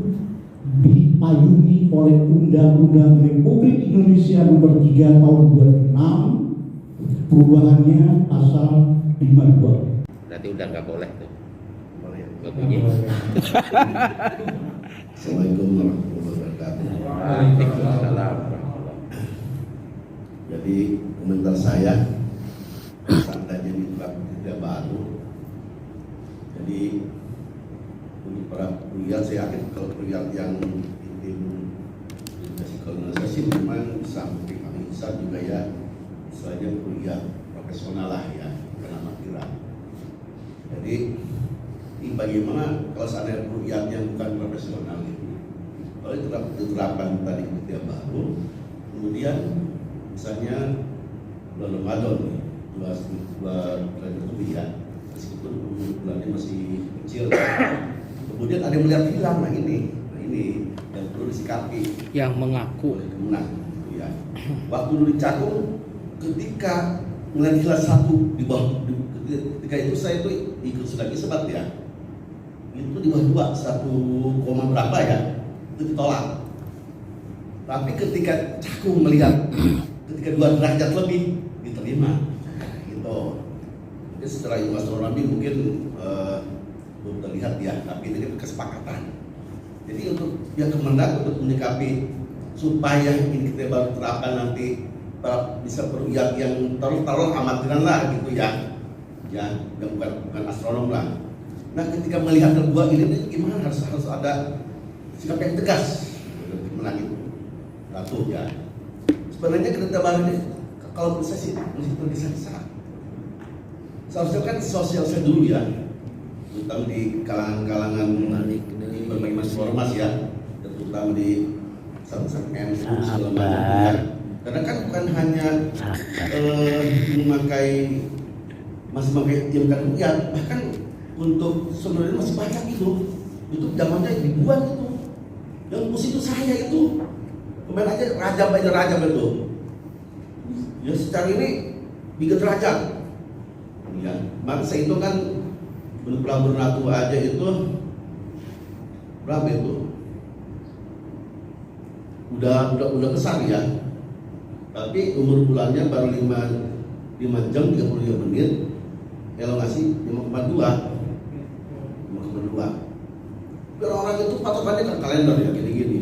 dipayungi oleh Undang-Undang Republik Indonesia nomor 3 tahun 2006, perubahannya pasal 52. Berarti udah nggak boleh tuh. Assalamualaikum warahmatullahi wabarakatuh. Waalaikumsalam. Jadi komentar saya santai jadi tidak baru. Jadi untuk para kuliah, saya yakin kalau kuliah yang kolonialisasi memang bisa bisa juga ya, misalnya kuliah profesional lah ya, karena makira. Jadi ini bagaimana kalau seandainya kuliah yang bukan profesional itu, kalau diterapkan tadi kuliah baru, kemudian misalnya bulan Ramadan nih, 2 bulan lebih ya, meskipun bulannya masih kecil. Kemudian ada yang melihat hilal, nah ini yang perlu disikapi. Yang mengaku. Nah, ya. Waktu dulu di Cakung, ketika melihat hilal 1 di bawah, ketika itu saya itu ikut sedang isbat ya, itu di bawah 2, 1, berapa ya, itu ditolak. Tapi ketika Cakung melihat, ketika 2 derajat lebih, diterima. Gitu. Jadi secara ilmu astronomi mungkin belum terlihat ya, tapi ini kesepakatan. Jadi untuk yang Kemendak untuk menyikapi supaya ini kita baru terapkan nanti bisa beruyak yang taruh amatiran lah gitu ya, yang bukan astronom lah. Nah ketika melihat kedua ini gimana, harus ada sikap yang tegas menang itu. Satu ya. Sebenarnya kereta baru ini kalau bisa sih mesti tergesa-gesa. Seharusnya kan sosialisasi dulu ya, terutama di kalangan berbagai macam ormas ya, terutama di NU segala macam. Karena kan bukan hanya masih memakai ilmu ru'yah, bahkan untuk sebenarnya masih banyak itu zamannya dibuat itu Yang pusing itu saya itu. Kemarin aja rajam itu. Ya secara ini 3 derajat. Ya, maka saya itu kan berbulan ratu aja itu berapa itu? Udah besar ya. Tapi umur bulannya baru 5 jam 33 menit. Elongasi 5,2. Kalau orang itu patokannya kan kalender ya gini-gini.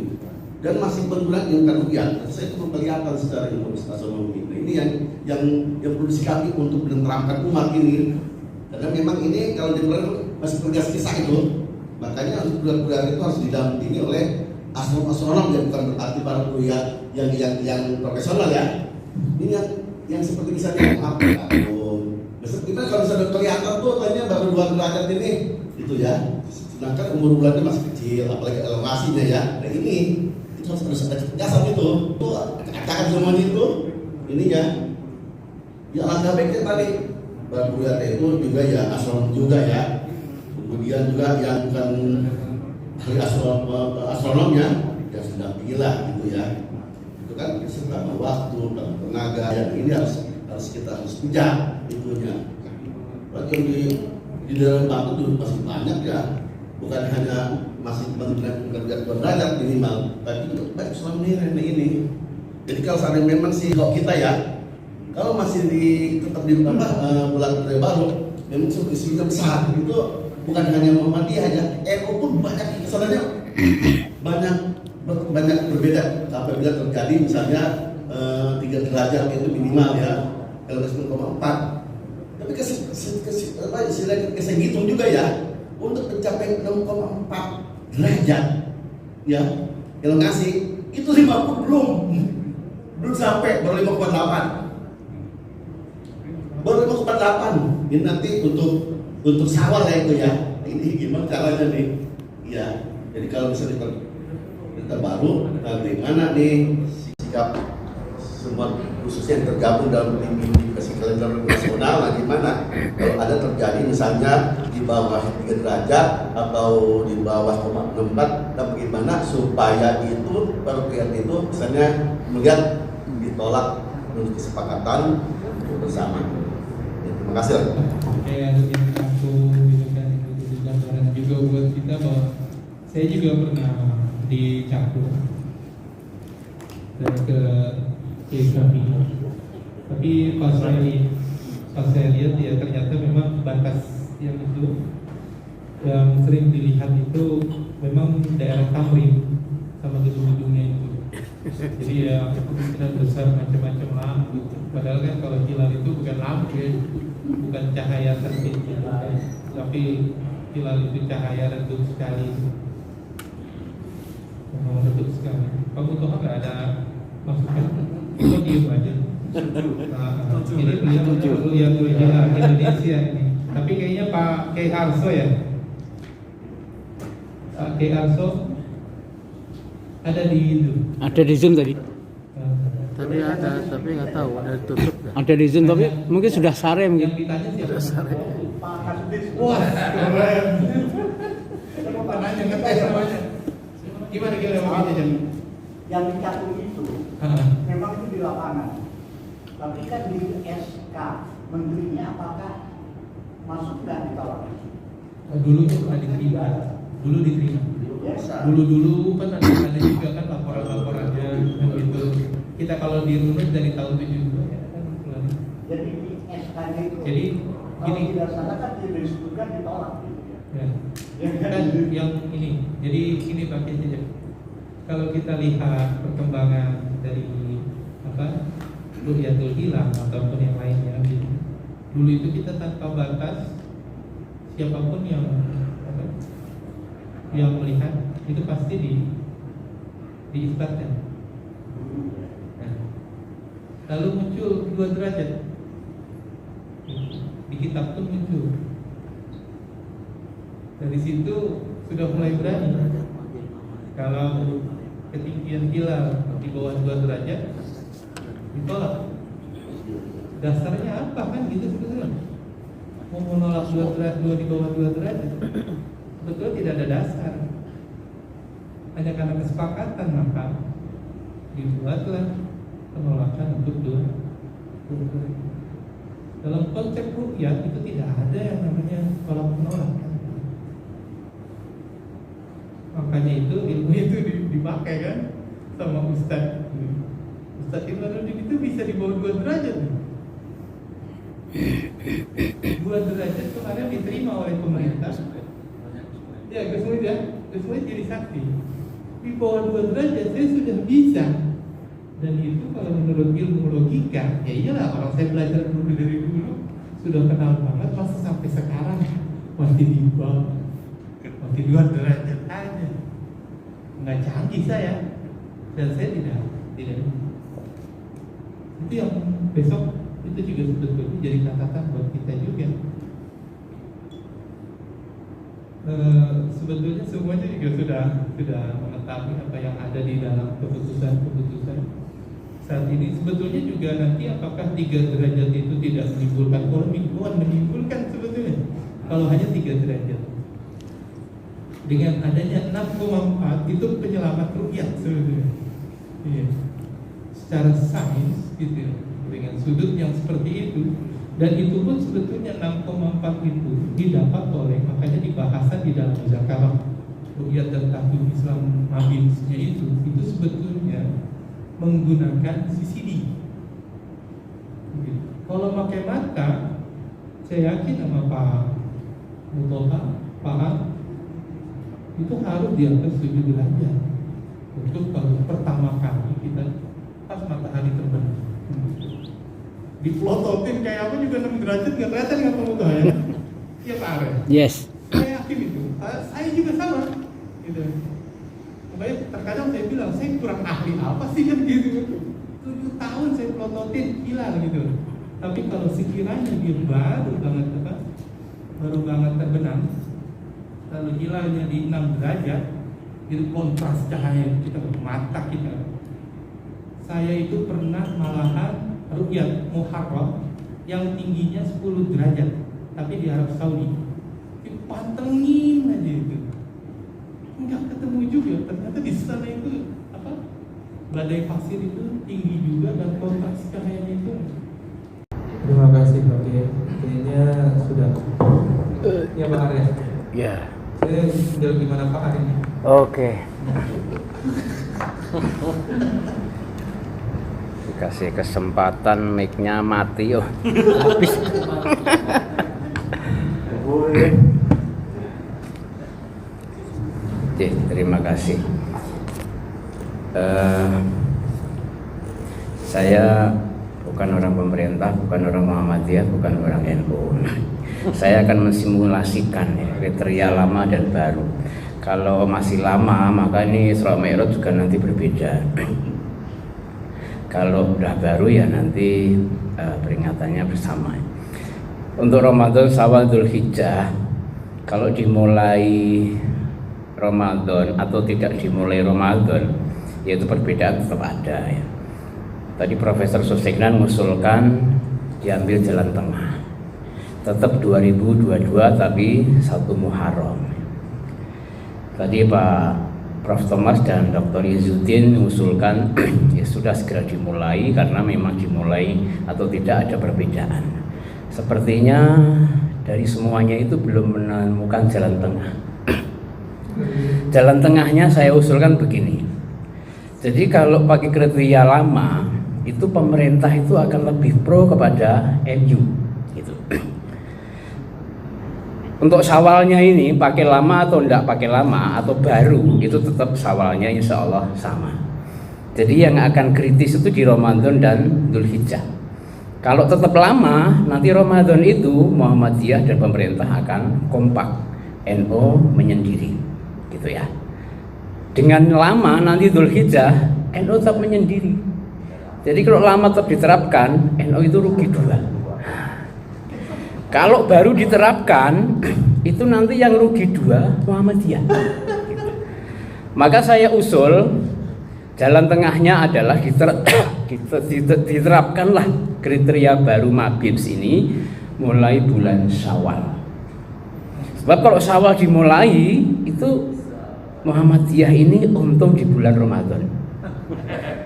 Dan masih berbulan dengan rupiah. Saya itu memperlihatkan secara ilmu astronomi. Nah, ini yang perlu disikapi untuk menerangkan umat ini. Karena memang ini kalau di bulan masih bergas kisah itu, makanya bulan-bulan itu harus didampingi oleh astronom yang bukan berarti para kuliah yang profesional ya. Ini yang seperti bisa apa tahun. Kita kalau sudah kelihatan tuh tanya baru 2 derajat ini itu ya. Sedangkan umur bulannya masih kecil, apalagi elongasinya ya. Nah ini itu harus ada kecerdasan itu. Tuh acakan zaman itu ini ya. Ya langkah baiknya tadi baru bulan itu juga ya astronom juga ya. Kemudian juga yang bukan ahli astronomnya ya sudah gila gitu ya. Itu kan selama waktu dan tenaga yang ini harus kita pijak itunya. Berarti di dalam batu dulu masih banyak ya, bukan hanya masih benar-benar derajat minimal, tapi untuk baik selama ini. Jadi kalau seandainya memang sih kok kita ya, kalau masih tetap di bulan baru, memang sudah besar itu bukan hanya Muhammadiyah aja, NU pun banyak sebenarnya banyak berbeda. Apabila terjadi misalnya 3 derajat itu minimal ya, kalau 10,4. Tapi saya hitung juga ya, untuk mencapai 6,4 derajat ya, elongasi itu 50 belum sampai, baru 5,8. Baru 5,8. Ini nanti untuk sawal ya itu ya. Ini gimana caranya nih? Ya. Jadi kalau misalnya kita baru, bagaimana nih sikap semua khususnya yang tergabung dalam indikasi kalender nasional, nah gimana kalau ada terjadi misalnya di bawah 3 derajat atau di bawah 0,64, dan bagaimana supaya itu perkiraan itu misalnya melihat ditolak untuk kesepakatan bersama. Ya, terima kasih. Oke, ada yang aku berikan itu gambaran juga buat kita bahwa saya juga pernah di Cakung dan ke kami, tapi pas saya lihat ya ternyata memang batas yang itu yang sering dilihat itu memang daerah Tamrin sama gedung-gedungnya itu. Jadi ya kemungkinan besar macam-macam lampu. Padahal kan kalau hilal itu bukan lampu ya, bukan cahaya terbit tapi hilal itu cahaya redup sekali. Memang redup sekali. Kamu tahu nggak ada maksudnya? Itu diem aja. Ini beliau yang hilal Indonesia ini. Tapi kayaknya Pak Kiai Arso ya. Pak Kiai Arso ada di itu. Ada di Zoom tadi. Tadi ada, tapi nggak tahu ada tutup. Ada di Zoom tapi mungkin sudah sare mungkin. Yang ditanya siapa? Sare. Wah, keren. Saya mau nanya ngetes namanya. Gimana makanya jam? Yang di Cakung itu memang itu di lapangan. Tapi kan di SK menterinya apakah masuk nggak ditolak? Dulu itu pernah diterima. Dulu diterima. Dulu kan ada juga kan laporan-laporannya gitu. Kita kalau dirunut dari tahun 72 ya kan. Jadi di SK-nya itu. Jadi kalau gini. dilaksanakan tidak disebutkan ditolak. Ya. Kan yang ini. Jadi ini pakai saja. Kalau kita lihat perkembangan dari Ru'yatul Hilal ataupun yang lainnya, dulu itu kita tanpa batas, siapapun yang melihat itu pasti diisbatkan. Nah, lalu muncul 2 derajat di kitab pun muncul. Dari situ sudah mulai berani. Kalau ketinggian hilal di bawah 2 derajat ditolak. Dasarnya apa kan gitu sebetulnya? Mau menolak 2 di bawah 2 derajat sebetulnya tidak ada dasar. hanya karena kesepakatan maka dibuatlah penolakan untuk dua. Dalam konsep rukyat itu tidak ada yang namanya tolak menolak. Makanya itu ilmu itu dipakai kan sama Ustadz. Ustadz Imanuddin itu bisa di bawah 2 derajat. 2 derajat kemarin diterima oleh pemerintah. Ya, Gus Muhyiddin jadi saksi. Di bawah 2 derajat saya sudah bisa. Dan itu kalau menurut ilmu logika, ya iyalah orang saya belajar dulu dari dulu sudah kenal banget, masa sampai sekarang masih di bawah, masih 2 derajat aja, nggak canggih saya, dan saya tidak. Itu yang besok itu juga sebetulnya jadi catatan buat kita juga. Sebetulnya semuanya juga sudah mengetahui apa yang ada di dalam keputusan saat ini. Sebetulnya juga nanti apakah 3 derajat itu tidak menimbulkan polemik? Bukan menimbulkan sebetulnya kalau hanya 3 derajat. Dengan adanya 6,4 itu penyelamat rukyat sebetulnya. Iya. Secara sains gitu, dengan sudut yang seperti itu, dan itu pun sebetulnya 6,4 itu didapat oleh, makanya dibahasan di dalam muzakarah rukyat dan tahkim Islam Mabimsnya itu sebetulnya menggunakan CCD. Kalau pakai mata, saya yakin sama Pak Mutoha, Pak itu harus di atas 7 derajat. Untuk kalau pertama kali kita pas matahari terbenam, diplototin kayak apa juga 6 derajat nggak kelihatan nggak Pak Mutoha ya? Iya Pak Arif. Yes. Saya yakin itu. Saya juga sama. Gitu. Makanya terkadang saya bilang saya kurang ahli apa sih kan gitu. 7 tahun saya plototin hilang gitu. Tapi kalau sekiranya dia baru banget terbenam, lalu hilangnya di 6 derajat, itu kontras cahaya kita mata kita. Saya itu pernah malahan rukyat Muharram yang tingginya 10 derajat, tapi di Arab Saudi. Dipantengin aja itu. Enggak ketemu juga, ternyata di sana itu badai pasir itu tinggi juga dan kontras cahayanya itu. Terima kasih Pak Kiai. Kayaknya sudah. Ya Pak Arya. Ya. Saya tinggal gimana Pak hari ini? Oke. Dikasih kesempatan mic-nya mati habis. Oke, terima kasih. Saya bukan orang pemerintah, bukan orang Muhammadiyah, bukan orang NU. Saya akan mensimulasikan kriteria lama dan baru. Kalau masih lama, maka ini Isra Mi'raj juga nanti berbeda. Kalau udah baru ya nanti peringatannya bersama. Untuk Ramadan, Syawal, Dzulhijjah, kalau dimulai Ramadan atau tidak dimulai Ramadan, yaitu perbedaan tetap ada ya. Tadi Profesor Susignan mengusulkan diambil jalan tengah, tetap 2022 tapi 1 Muharram. Tadi Pak Prof. Thomas dan Dr. Izzuddin mengusulkan ya sudah segera dimulai karena memang dimulai atau tidak ada perbedaan. Sepertinya dari semuanya itu belum menemukan jalan tengah. Jalan tengahnya saya usulkan begini. Jadi kalau pakai kriteria lama, itu pemerintah itu akan lebih pro kepada MU gitu. Untuk Syawalnya ini pakai lama atau enggak pakai lama atau baru, itu tetap Syawalnya insya Allah sama. Jadi yang akan kritis itu di Ramadan dan Dzulhijjah. Kalau tetap lama, nanti Ramadan itu Muhammadiyah dan pemerintah akan kompak, NU menyendiri gitu ya. Dengan lama nanti Dzulhijjah, NU tetap menyendiri. Jadi kalau lama tetap diterapkan, NU itu rugi 2. Kalau baru diterapkan, itu nanti yang rugi 2 Muhammadiyah. Maka saya usul jalan tengahnya adalah diterapkanlah kriteria baru Mabims ini mulai bulan Syawal. Sebab kalau Syawal dimulai itu Muhammadiyah ini untung di bulan Ramadan.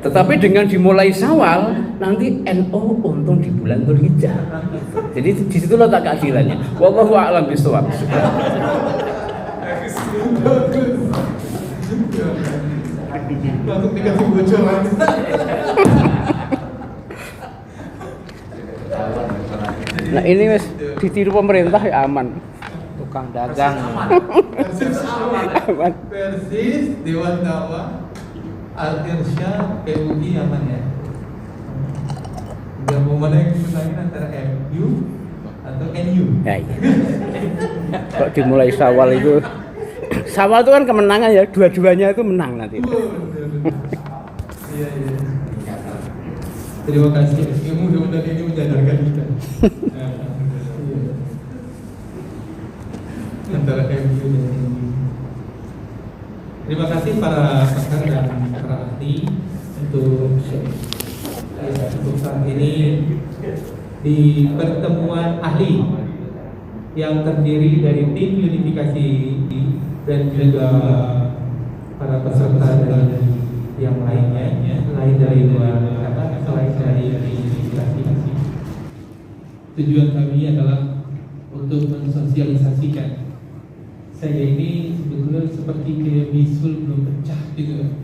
Tetapi dengan dimulai Syawal, nanti NU untung di bulan Dzulhijjah. Jadi di situ letak keadilannya. Wallahu a'lam bishawab. Langsung dikasih bocoran. Nah ini wes ditiru pemerintah ya aman. Tukang dagang. Persis, Dewan Dakwah, Al-Irsyad, PUI aman ya. Gak mau mana yang dimenangin antara MU atau NU. Ya, iya. Kok dimulai Syawal itu, Syawal itu kan kemenangan ya, dua-duanya itu menang nanti. Iya. Terima kasih. Mudah-mudahan ini menyadarkan kita. Antara MU dan NU. Terima kasih para pakar dan para ahli untuk saat ini di pertemuan ahli yang terdiri dari tim unifikasi dan juga para peserta dari yang lainnya, lain dari luar kata, selain dari unifikasi. Tujuan kami adalah untuk mensosialisasikan. Saya ini sebetulnya seperti kayak bisul belum pecah gitu.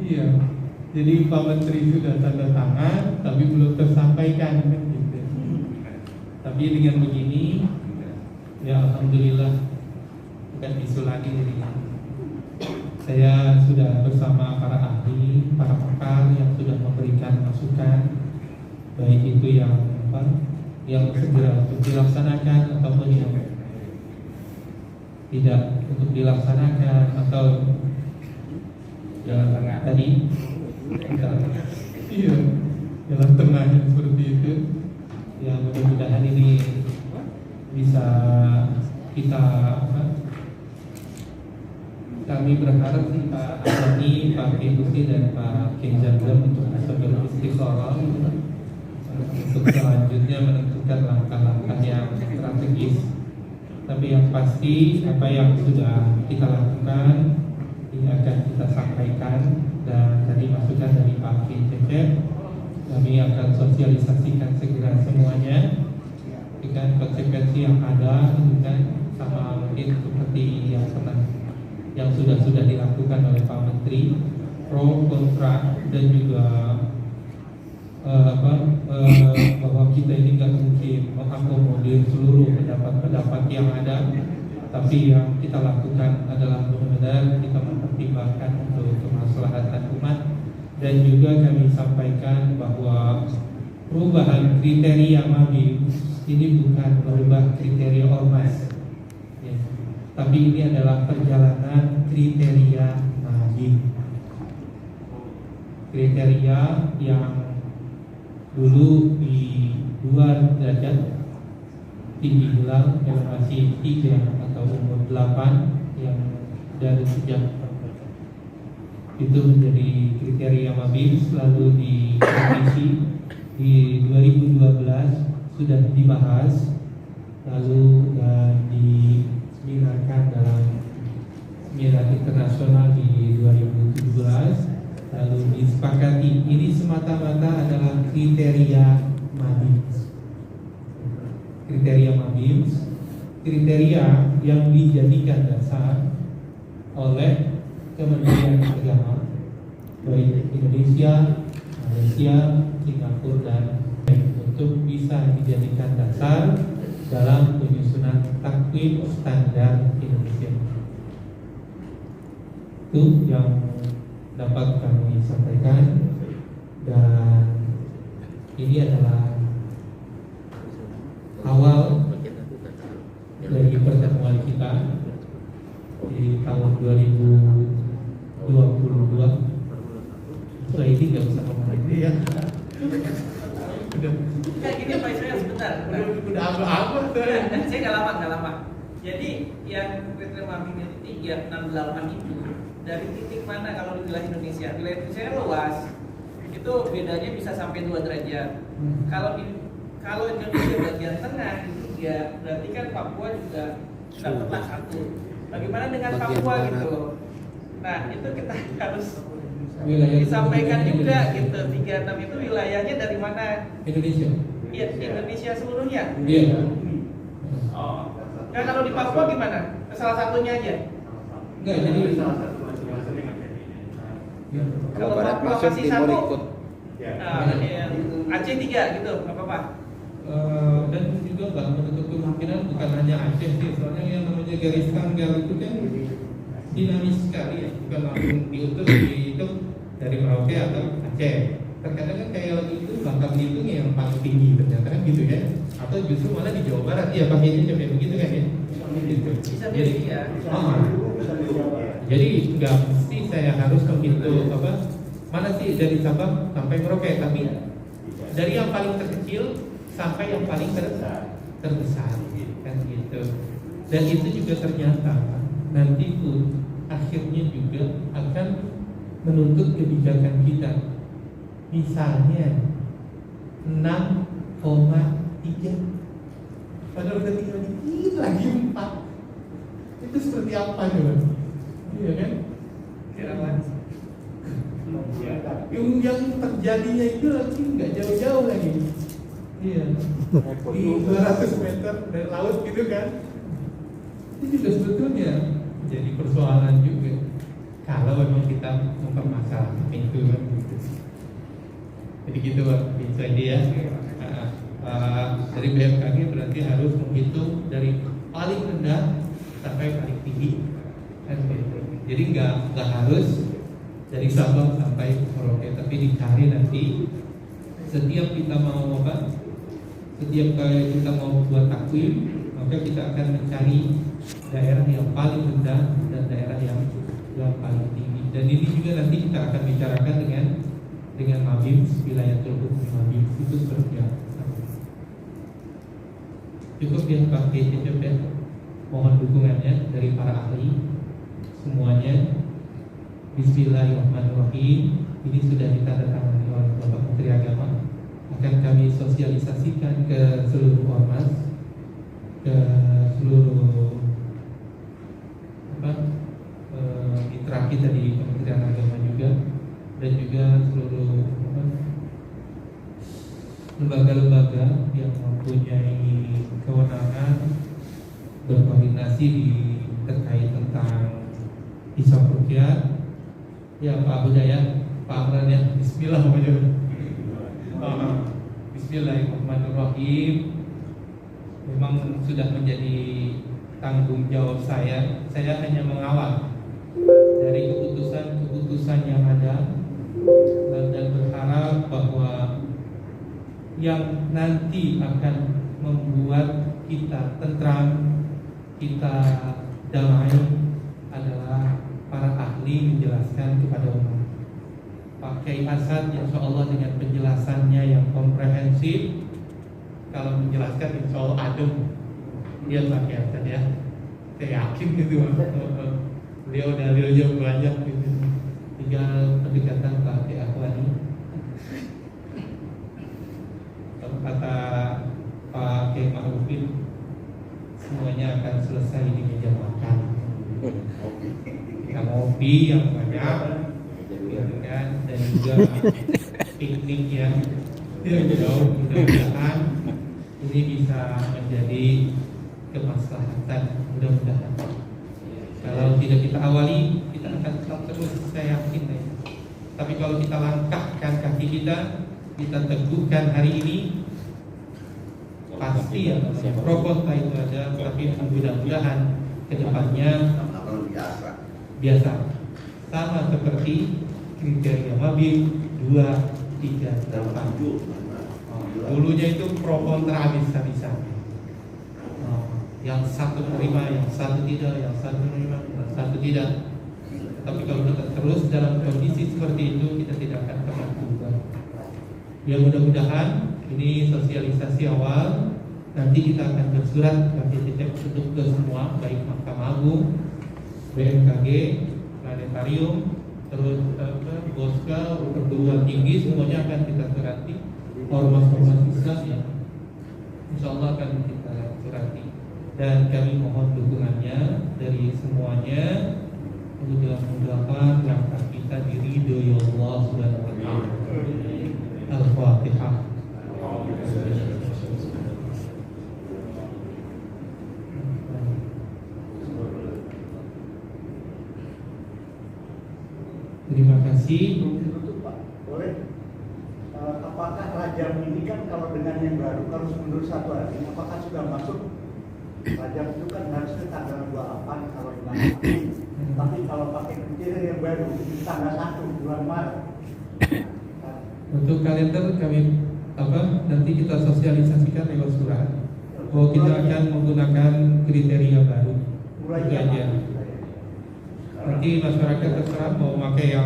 Iya. Jadi Pak Menteri sudah tanda tangan, tapi belum tersampaikan kan gitu. Tapi dengan begini, ya alhamdulillah bukan bisul lagi jadinya. Saya sudah bersama para ahli, para pakar yang sudah memberikan masukan, baik itu yang segera untuk dilaksanakan ataupun yang tidak untuk dilaksanakan atau jalan tengah tadi. Iya, jalan tengahnya seperti itu. Ya mudah-mudahan ini bisa kita kami berharap sih Pak Ani, Pak Kiai dan Pak Kiai Jandra untuk bisa beristikharah untuk selanjutnya menentukan langkah-langkah yang strategis. Tapi yang pasti apa yang sudah kita lakukan ini akan kita sampaikan, dan tadi masukan dari Pak Kiai Cecep kami akan sosialisasikan segera semuanya dengan konsekuensi yang ada, dengan sama mungkin seperti yang sudah dilakukan oleh Pak Menteri, pro kontra dan juga bahwa kita ini nggak mungkin mengakomodir seluruh pendapat-pendapat yang ada, tapi yang kita lakukan adalah benar-benar kita mempertimbangkan untuk kemaslahatan umat. Dan juga kami sampaikan bahwa perubahan kriteria MABIM ini bukan merubah kriteria ormas ya, tapi ini adalah perjalanan kriteria MABIM, kriteria yang dulu di 2 derajat tinggi hilal elevasi 3 atau umur 8 yang dari sejak itu menjadi kriteria MABIM, lalu di komisi di 2012 sudah dibahas, lalu diseminarkan dalam seminar internasional di 2017, lalu disepakati ini semata-mata adalah kriteria MABIM. Kriteria MABIM, kriteria yang dijadikan dasar oleh Kementerian Agama baik Indonesia, Malaysia, Singapura dan untuk bisa dijadikan dasar dalam penyusunan takwim standar Indonesia. Itu yang dapat kami sampaikan, dan ini adalah awal dari pertemuan kita di tahun 2022. Setelah ini nggak usah ngomong lagi ya. Kayak gini Pak Israel sebentar. Udah apa-apa tuh. Saya nggak lama. Jadi yang kriteria MABIM itu 368 itu dari titik mana kalau di wilayah Indonesia? Wilayah Indonesia luas. Itu bedanya bisa sampai 2 derajat. Kalau Indonesia bagian tengah itu ya berarti kan Papua juga dapatlah 1. Bagaimana dengan Bagian Papua barat. gitu? Nah itu kita harus Wilayah disampaikan juga gitu. 36 itu wilayahnya dari mana? Indonesia. Iya, Indonesia seluruhnya. Iya. Oh. Nah kalau di Papua gimana? Salah satunya aja. Enggak, jadi Kalau barat Papua masuk, masih timur satu, ikut. Aceh 3 gitu, nggak apa-apa. dan juga nggak menutup kemungkinan bukan hanya Aceh sih, soalnya yang namanya garis tanggal itu kan dinamis sekali ya, bukan langsung diutus dihitung dari Merauke atau Aceh. Terkadang kan kayak lagu itu Bangka Belitung yang paling tinggi ternyata kan gitu ya, atau justru malah di Jawa Barat ya pakai ini sampai begitu kan ya. Gitu. Bisa milih ya. Jadi nggak mesti saya harus menghitung apa mana sih dari Sabang sampai Merauke, tapi dari yang paling terkecil sampai yang paling terbesar kan gitu. Dan itu juga ternyata nanti pun akhirnya juga akan menuntut kebijakan kita. Misalnya 6,3 padahal udah tinggal dikit lagi 4. Itu seperti apa coba? Iya kan? Yang terjadinya itu lagi nggak jauh-jauh lagi. Iya. Di 200 meter dari laut gitu kan. Itu juga sebetulnya jadi persoalan juga. Kalau memang kita mempermasalahkan itu kan gitu. Jadi gitu Pak, itu dia. Dari BMKG berarti harus menghitung dari paling rendah sampai paling tinggi. Jadi nggak harus dari Sabang sampai Merauke, tapi dicari nanti setiap kita mau apa, setiap kali kita mau buat takwim, maka kita akan mencari daerah yang paling rendah dan daerah yang paling tinggi. Dan ini juga nanti kita akan bicarakan dengan Mabim, wilayah Teluk Mabim itu seperti apa. Cukup ya Pak Kecep ya, mohon dukungannya dari para ahli semuanya. Bismillahirrahmanirrahim. Ini sudah ditandatangani oleh Bapak Menteri Agama. Akan kami sosialisasikan ke seluruh ormas, ke seluruh mitra kita di Kementerian Agama juga, dan juga seluruh lembaga-lembaga yang mempunyai kewenangan berkoordinasi terkait tentang hisab ruqyah. Ya Pak Budaya, Pak Amran ya, Bismillahirrahmanirrahim. Memang sudah menjadi tanggung jawab saya. Saya hanya mengawal dari keputusan-keputusan yang ada, dan berharap bahwa yang nanti akan membuat kita tentram, kita damai adalah para ahli menjelaskan kepada umat. Pak Kiai Asad insya Allah dengan penjelasannya yang komprehensif, kalau menjelaskan insya Allah adem dia Pak Kiai Asad ya, saya yakin gitu. Beliau dalilnya banyak gitu, tinggal pendekatan Pak Kiai Akhwani. Kalau kata Pak Kiai Ma'rufin, semuanya akan selesai di meja makan. Kita ngopi yang banyak, kan, dan juga piknik yang jauh. Mudah-mudahan ini bisa menjadi kemaslahatan, mudah-mudahan. Kalau tidak kita awali, kita akan tetap terus, saya yakin ya. Tapi kalau kita langkahkan kaki kita teguhkan hari ini, pasti ya pro kontra itu ada, tapi mudah-mudahan kedepannya biasa sama seperti kriteria Mabim 2, 3, 8. Dulunya itu pro kontra habis-habisan. Yang satu terima, yang satu tidak, yang satu terima, yang satu tidak. Tapi kalau kita terus dalam kondisi seperti itu, kita tidak akan pernah berubah. Ya mudah-mudahan ini sosialisasi awal. Nanti kita akan bersurat untuk ke semua, baik Mahkamah Agung, BMKG, Planetarium, terus Boska, perguruan tinggi, semuanya akan kita surati. Ormas-ormas Islam ya, insya Allah akan kita surati. dan kami mohon dukungannya dari semuanya untuk mudah-mudahan langkah kita diridhoi Allah Subhanahu wa taala. Al-Fatihah. Terima kasih. Pak, boleh? Apakah Rajab ini kan kalau dengan yang baru harus mundur 1 hari? Apakah sudah masuk? Rajab itu kan harusnya tanggal 28 kalau bulan April. Tapi kalau pakai kriteria yang baru di tanggal 1 bulan Maret. Untuk kalender kami nanti kita sosialisasikan lewat surat. Oh, kita akan menggunakan kriteria baru. Itu aja. Nanti masyarakat terserah mau pakai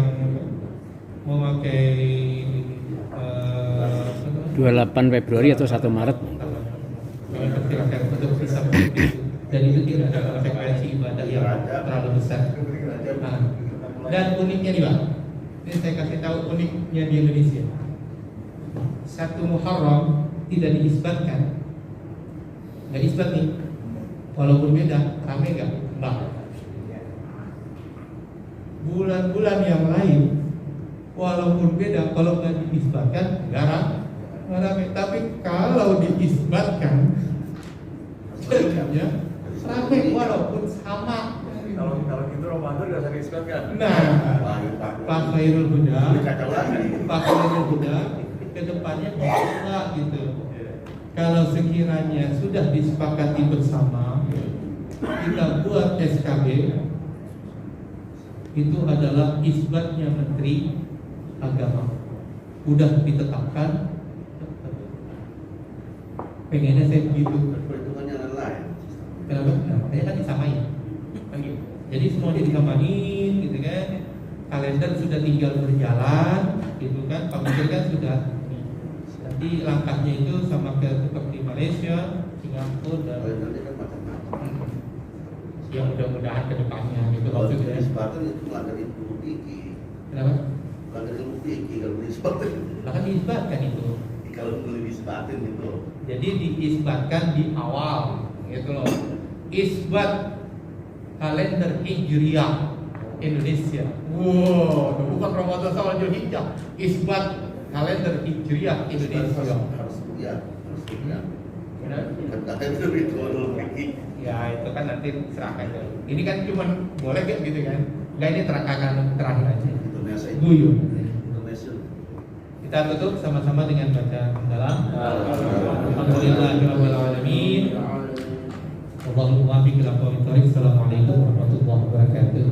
28 Februari atau 1 Maret. Kami perkirakan untuk bisa begitu. Dan itu tidak ada konsekuensi ibadah yang terlalu besar. Dan uniknya nih Pak, ini saya kasih tahu uniknya di Indonesia. 1 Muharram tidak diisbatkan, nggak isbat nih, walaupun beda, rame nggak? Enggak. Bulan-bulan yang lain, walaupun beda, kalau nggak diisbatkan, nggak rame. Tapi kalau diisbatkan, jadinya rame walaupun sama. Kalau gitu Ramadan nggak usah diisbatkan. Nah, Pak Khairul Huda kedepannya bisa gitu. Kalau sekiranya sudah disepakati bersama, kita buat SKB, itu adalah isbatnya Menteri Agama. Udah ditetapkan. Pengennya saya begitu. Perhitungannya lain. Kenapa? Nah, makanya kan disamain. Jadi semuanya disamain, gitu kan? Kalender sudah tinggal berjalan, gitu kan? Pak Menteri kan sudah. Nanti langkahnya itu sama seperti Malaysia, Singapura dan. Ya mudah-mudahan kedepannya gitu. Kalau diisbatkan itu melanggar ilmu fikih. Kenapa? Melanggar ilmu fikih kalau diisbatkan. Bahkan diisbatkan itu. Kalau boleh diisbatkan gitu. Jadi diisbatkan di awal, gitu loh. Isbat kalender Hijriah Indonesia. Wow, bukan Ramadan sama Zulhijjah. Isbat kalender Hijriah Indonesia. Harus ya. Kan itu dulu fikih. Ya itu kan nanti serahkan dulu. Ini kan cuma boleh gak gitu kan? Enggak, ini terakhir aja. Guyon. Kita tutup sama-sama dengan bacaan mendalam. Alhamdulillahirabbil alamin. Allahumma biqil aqwamit thariq. Assalamualaikum warahmatullahi wabarakatuh.